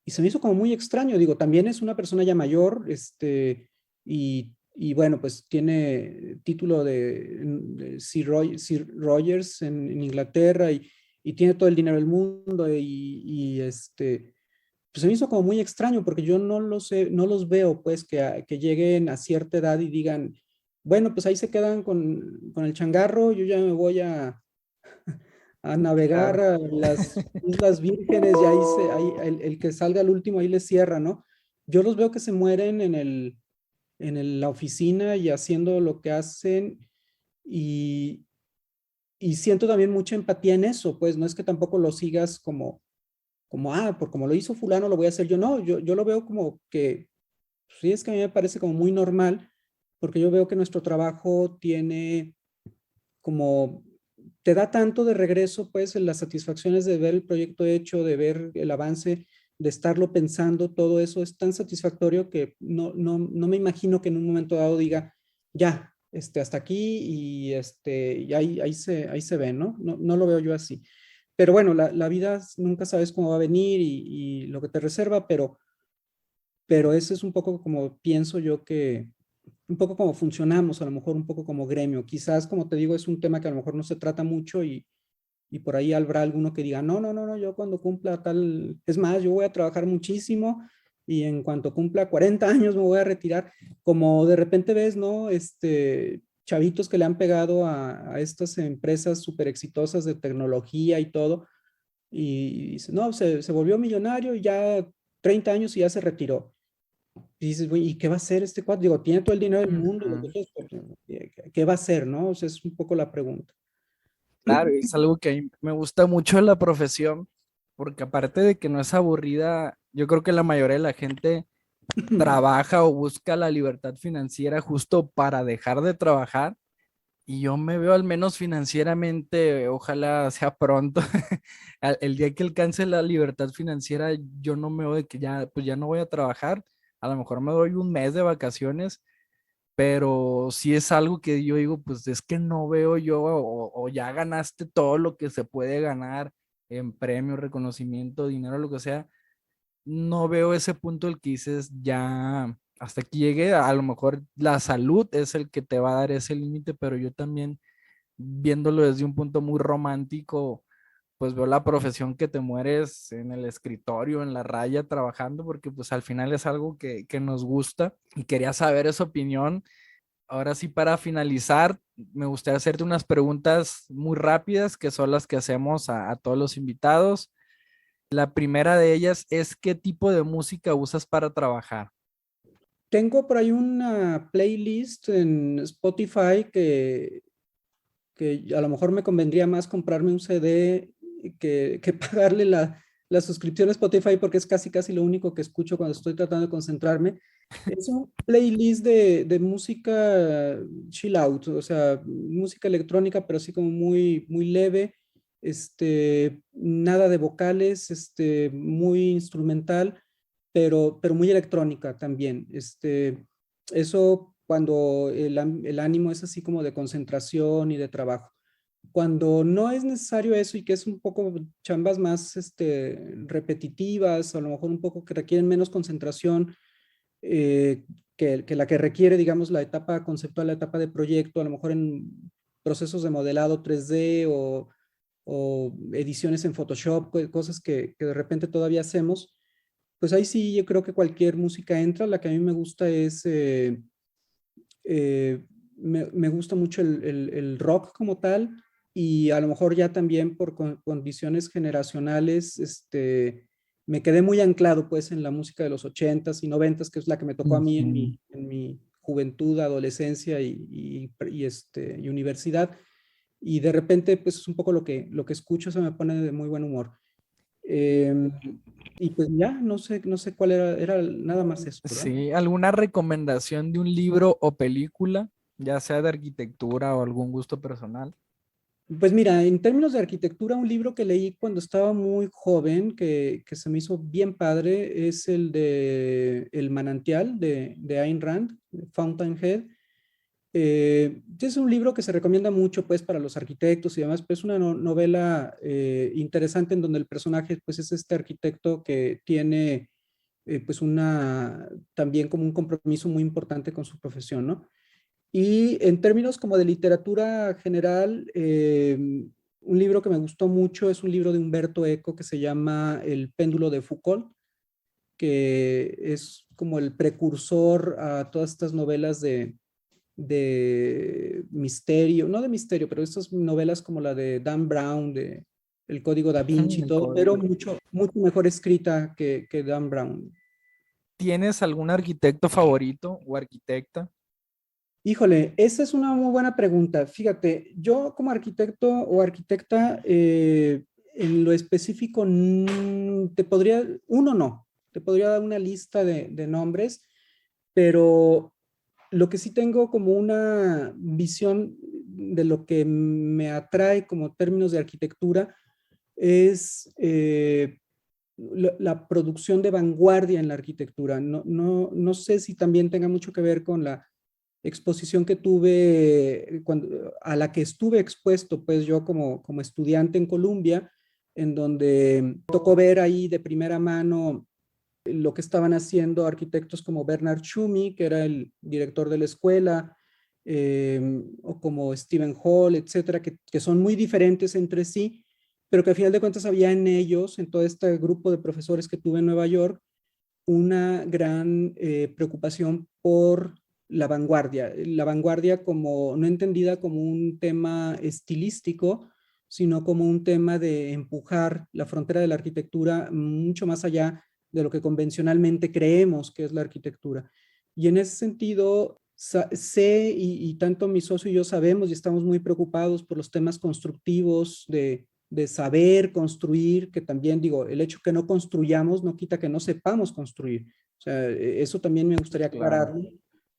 y se me hizo como muy extraño. Digo, también es una persona ya mayor, y bueno, pues tiene título de Sir Rogers en Inglaterra, y tiene todo el dinero del mundo, pues se me hizo como muy extraño porque yo no los veo pues que lleguen a cierta edad y digan, bueno, pues ahí se quedan con el changarro, yo ya me voy a navegar Claro. a las Islas Vírgenes, y ahí el que salga al último ahí le cierra, ¿no? Yo los veo que se mueren la oficina y haciendo lo que hacen, y, y siento también mucha empatía en eso, pues no es que tampoco lo sigas por como lo hizo fulano, lo voy a hacer yo. No, yo lo veo como que, sí, es que a mí me parece como muy normal, porque yo veo que nuestro trabajo tiene como, te da tanto de regreso, pues, en las satisfacciones de ver el proyecto hecho, de ver el avance, de estarlo pensando, todo eso es tan satisfactorio que no me imagino que en un momento dado diga, ya, hasta aquí, y ahí se ve, ¿no? No lo veo yo así. Pero bueno, la vida nunca sabes cómo va a venir y lo que te reserva, pero ese es un poco como pienso yo un poco como funcionamos, a lo mejor un poco como gremio. Quizás, como te digo, es un tema que a lo mejor no se trata mucho, y por ahí habrá alguno que diga, no, yo cuando cumpla tal, es más, yo voy a trabajar muchísimo y en cuanto cumpla 40 años me voy a retirar, como de repente ves, ¿no? Chavitos que le han pegado a estas empresas súper exitosas de tecnología y todo, y dice, no, se volvió millonario y ya 30 años y ya se retiró. Y dices, güey, ¿y qué va a hacer este cuate? Digo, tiene todo el dinero del mundo, lo que Ujú. sea, pero, ¿qué va a hacer, no? O sea, es un poco la pregunta. Claro, y es algo que a mí me gusta mucho de la profesión, porque aparte de que no es aburrida, yo creo que la mayoría de la gente trabaja o busca la libertad financiera justo para dejar de trabajar. Y yo me veo al menos financieramente, ojalá sea pronto, el día que alcance la libertad financiera, yo no me veo de que ya, pues ya no voy a trabajar, a lo mejor me doy un mes de vacaciones, pero si es algo que yo digo, pues es que no veo yo, o ya ganaste todo lo que se puede ganar en premio, reconocimiento, dinero, lo que sea, no veo ese punto el que dices ya hasta aquí llegué. A lo mejor la salud es el que te va a dar ese límite, pero yo también viéndolo desde un punto muy romántico, pues veo la profesión que te mueres en el escritorio, en la raya, trabajando, porque pues al final es algo que nos gusta y quería saber esa opinión. Ahora sí, para finalizar, me gustaría hacerte unas preguntas muy rápidas, que son las que hacemos a todos los invitados. La primera de ellas es, ¿qué tipo de música usas para trabajar? Tengo por ahí una playlist en Spotify que a lo mejor me convendría más comprarme un CD que pagarle la suscripción a Spotify porque es casi casi lo único que escucho cuando estoy tratando de concentrarme. Es un playlist de música chill out, o sea, música electrónica, pero así como muy, muy leve, nada de vocales, muy instrumental, pero muy electrónica también. Eso cuando el ánimo es así como de concentración y de trabajo. Cuando no es necesario eso y que es un poco chambas más repetitivas, o a lo mejor un poco que requieren menos concentración que la que requiere, digamos, la etapa conceptual, la etapa de proyecto, a lo mejor en procesos de modelado 3D o ediciones en Photoshop, cosas que de repente todavía hacemos, pues ahí sí yo creo que cualquier música entra. La que a mí me gusta es me gusta mucho el rock como tal y a lo mejor ya también por condiciones generacionales, me quedé muy anclado pues en la música de los 80s y 90s, que es la que me tocó a mí en Ujú. en mi juventud, adolescencia y universidad. Y de repente pues es un poco lo que escucho, se me pone de muy buen humor. Eh, y pues ya, no sé cuál era nada más eso, ¿verdad? Sí, ¿alguna recomendación de un libro o película, ya sea de arquitectura o algún gusto personal? Pues mira, en términos de arquitectura, un libro que leí cuando estaba muy joven, que se me hizo bien padre, es el de El manantial de Ayn Rand, Fountainhead. Es un libro que se recomienda mucho pues para los arquitectos y demás, pero es una novela interesante en donde el personaje pues es este arquitecto que tiene pues también como un compromiso muy importante con su profesión, ¿no? Y en términos como de literatura general, un libro que me gustó mucho es un libro de Humberto Eco que se llama El péndulo de Foucault, que es como el precursor a todas estas novelas de misterio, no de misterio, pero estas novelas como la de Dan Brown, de El Código Da Vinci y El todo, pero código. mucho mejor escrita que Dan Brown. ¿Tienes algún arquitecto favorito o arquitecta? Híjole, esa es una muy buena pregunta. Fíjate, yo como arquitecto o arquitecta, en lo específico, te podría dar una lista de nombres, pero lo que sí tengo como una visión de lo que me atrae como términos de arquitectura es la producción de vanguardia en la arquitectura. No sé si también tenga mucho que ver con la exposición que tuve, a la que estuve expuesto, pues yo como estudiante en Columbia, en donde tocó ver ahí de primera mano lo que estaban haciendo arquitectos como Bernard Tschumi, que era el director de la escuela, o como Stephen Hall, etcétera, que son muy diferentes entre sí, pero que al final de cuentas había en ellos, en todo este grupo de profesores que tuve en Nueva York, una gran preocupación por la vanguardia como no entendida como un tema estilístico, sino como un tema de empujar la frontera de la arquitectura mucho más allá de lo que convencionalmente creemos que es la arquitectura. Y en ese sentido, sé y tanto mi socio y yo sabemos y estamos muy preocupados por los temas constructivos de saber construir, que también digo, el hecho que no construyamos no quita que no sepamos construir. O sea, eso también me gustaría Claro. aclararlo.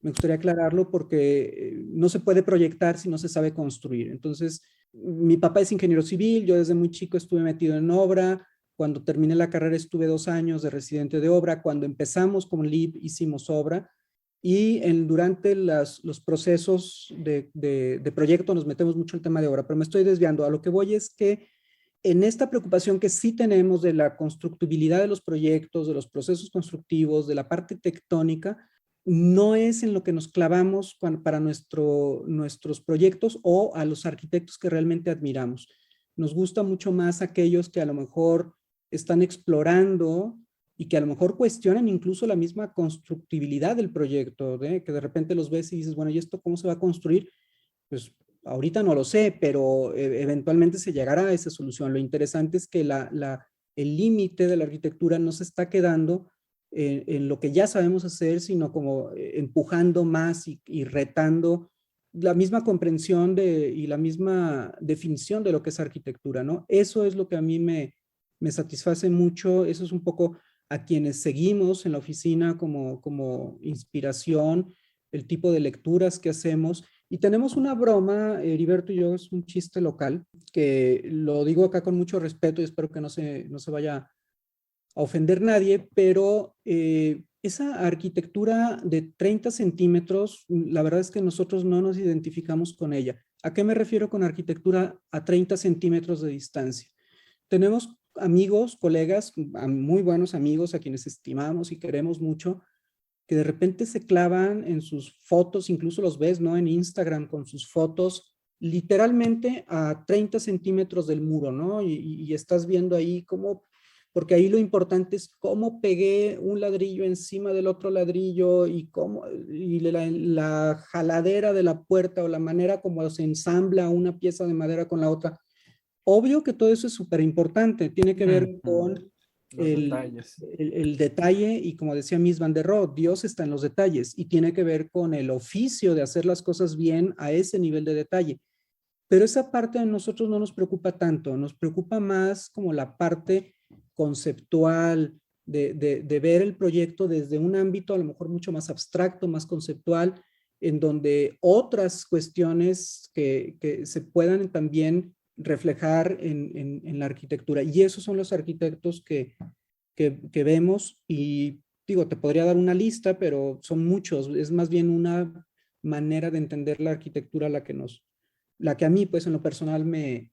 Me gustaría aclararlo porque no se puede proyectar si no se sabe construir. Entonces, mi papá es ingeniero civil, yo desde muy chico estuve metido en obra. Cuando terminé la carrera estuve 2 años de residente de obra. Cuando empezamos con LIB hicimos obra. Y durante los procesos de proyecto nos metemos mucho en el tema de obra, pero me estoy desviando. A lo que voy es que en esta preocupación que sí tenemos de la constructibilidad de los proyectos, de los procesos constructivos, de la parte tectónica, no es en lo que nos clavamos para nuestros proyectos o a los arquitectos que realmente admiramos. Nos gusta mucho más aquellos que a lo mejor están explorando y que a lo mejor cuestionan incluso la misma constructibilidad del proyecto, que de repente los ves y dices, bueno, ¿y esto cómo se va a construir? Pues ahorita no lo sé, pero eventualmente se llegará a esa solución. Lo interesante es que el límite de la arquitectura no se está quedando en lo que ya sabemos hacer, sino como empujando más y retando la misma comprensión y la misma definición de lo que es arquitectura, ¿no? Eso es lo que a mí me satisface mucho, eso es un poco a quienes seguimos en la oficina como inspiración, el tipo de lecturas que hacemos. Y tenemos una broma, Heriberto y yo, es un chiste local, que lo digo acá con mucho respeto y espero que no se vaya a ofender nadie, pero esa arquitectura de 30 centímetros, la verdad es que nosotros no nos identificamos con ella. ¿A qué me refiero con arquitectura a 30 centímetros de distancia? Tenemos amigos, colegas, muy buenos amigos a quienes estimamos y queremos mucho, que de repente se clavan en sus fotos, incluso los ves, ¿no? En Instagram con sus fotos literalmente a 30 centímetros del muro, ¿no? Y estás viendo ahí cómo, porque ahí lo importante es cómo pegué un ladrillo encima del otro ladrillo y cómo, y la jaladera de la puerta o la manera como se ensambla una pieza de madera con la otra. Obvio que todo eso es súper importante, tiene que ver con los detalles. el detalle y como decía Miss Van der Rohe, Dios está en los detalles y tiene que ver con el oficio de hacer las cosas bien a ese nivel de detalle. Pero esa parte a nosotros no nos preocupa tanto, nos preocupa más como la parte conceptual, de ver el proyecto desde un ámbito a lo mejor mucho más abstracto, más conceptual, en donde otras cuestiones que se puedan también reflejar en la arquitectura. Y esos son los arquitectos que vemos y digo, te podría dar una lista, pero son muchos. Es más bien una manera de entender la arquitectura la que a mí, pues en lo personal me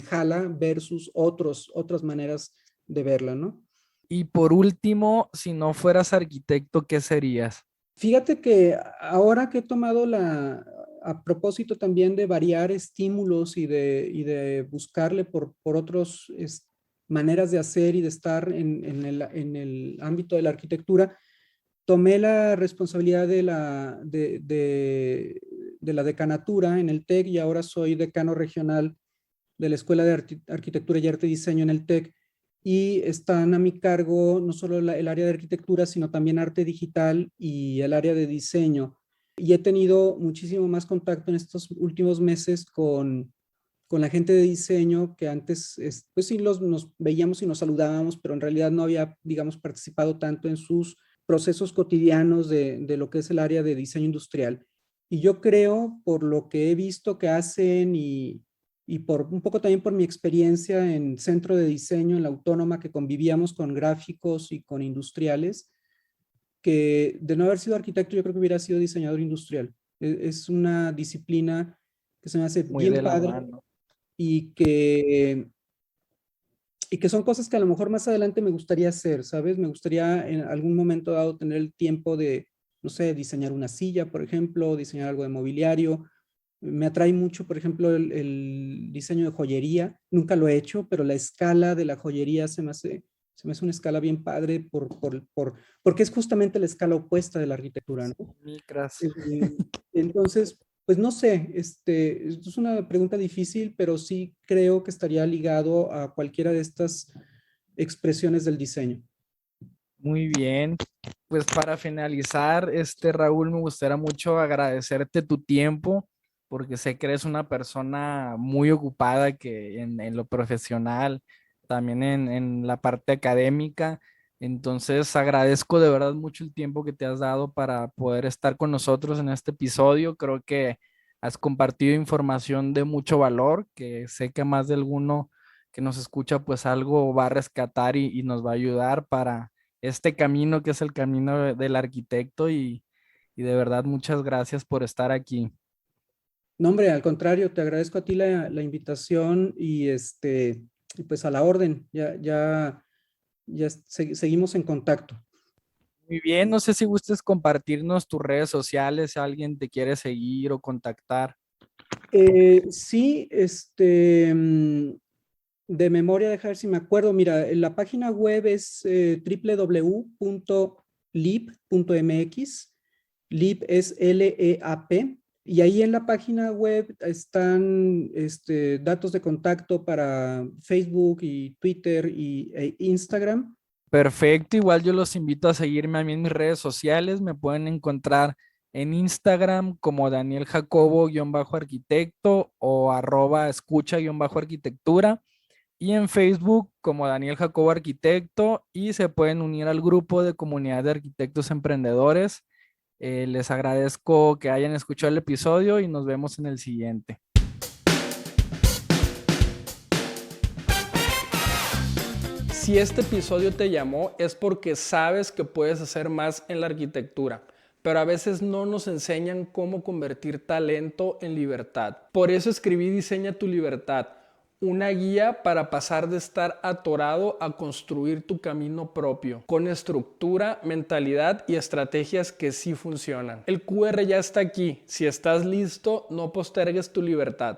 jala versus otras maneras de verla, ¿no? Y por último, si no fueras arquitecto, ¿qué serías? Fíjate que ahora que he tomado a propósito también de variar estímulos y de buscarle por otras maneras de hacer y de estar en el ámbito de la arquitectura, tomé la responsabilidad de la decanatura en el TEC y ahora soy decano regional de la Escuela de Arquitectura y Arte y Diseño en el TEC y están a mi cargo no solo el área de arquitectura, sino también arte digital y el área de diseño. Y he tenido muchísimo más contacto en estos últimos meses con la gente de diseño que antes, pues sí, nos veíamos y nos saludábamos, pero en realidad no había, digamos, participado tanto en sus procesos cotidianos de lo que es el área de diseño industrial. Y yo creo, por lo que he visto que hacen y por un poco también por mi experiencia en centro de diseño en la Autónoma, que convivíamos con gráficos y con industriales, que de no haber sido arquitecto yo creo que hubiera sido diseñador industrial. Es una disciplina que se me hace Muy bien de la padre mano. y que, y que son cosas que a lo mejor más adelante me gustaría hacer, ¿sabes? Me gustaría en algún momento dado tener el tiempo de, no sé, diseñar una silla, por ejemplo, diseñar algo de mobiliario. Me atrae mucho, por ejemplo, el diseño de joyería. Nunca lo he hecho, pero la escala de la joyería se me hace una escala bien padre porque es justamente la escala opuesta de la arquitectura, ¿no? Micras. Entonces, pues no sé, esto es una pregunta difícil, pero sí creo que estaría ligado a cualquiera de estas expresiones del diseño. Muy bien. Pues para finalizar, Raúl, me gustaría mucho agradecerte tu tiempo, porque sé que eres una persona muy ocupada que en lo profesional, también en la parte académica. Entonces, agradezco de verdad mucho el tiempo que te has dado para poder estar con nosotros en este episodio. Creo que has compartido información de mucho valor, que sé que más de alguno que nos escucha, pues algo va a rescatar y nos va a ayudar para este camino que es el camino del arquitecto y de verdad muchas gracias por estar aquí. No, hombre, al contrario, te agradezco a ti la invitación y pues a la orden, seguimos en contacto. Muy bien, no sé si gustes compartirnos tus redes sociales, si alguien te quiere seguir o contactar. Sí, de memoria, dejar ver si me acuerdo. Mira, la página web es www.leap.mx. Leap es LEAP. Y ahí en la página web están datos de contacto para Facebook y Twitter e Instagram. Perfecto, igual yo los invito a seguirme a mí en mis redes sociales. Me pueden encontrar en Instagram como Daniel Jacobo-arquitecto o @escucha-arquitectura y en Facebook como Daniel Jacobo Arquitecto y se pueden unir al grupo de comunidad de arquitectos emprendedores. Les agradezco que hayan escuchado el episodio y nos vemos en el siguiente. Si este episodio te llamó es porque sabes que puedes hacer más en la arquitectura, pero a veces no nos enseñan cómo convertir talento en libertad. Por eso escribí Diseña tu libertad, una guía para pasar de estar atorado a construir tu camino propio, con estructura, mentalidad y estrategias que sí funcionan. El QR ya está aquí. Si estás listo, no postergues tu libertad.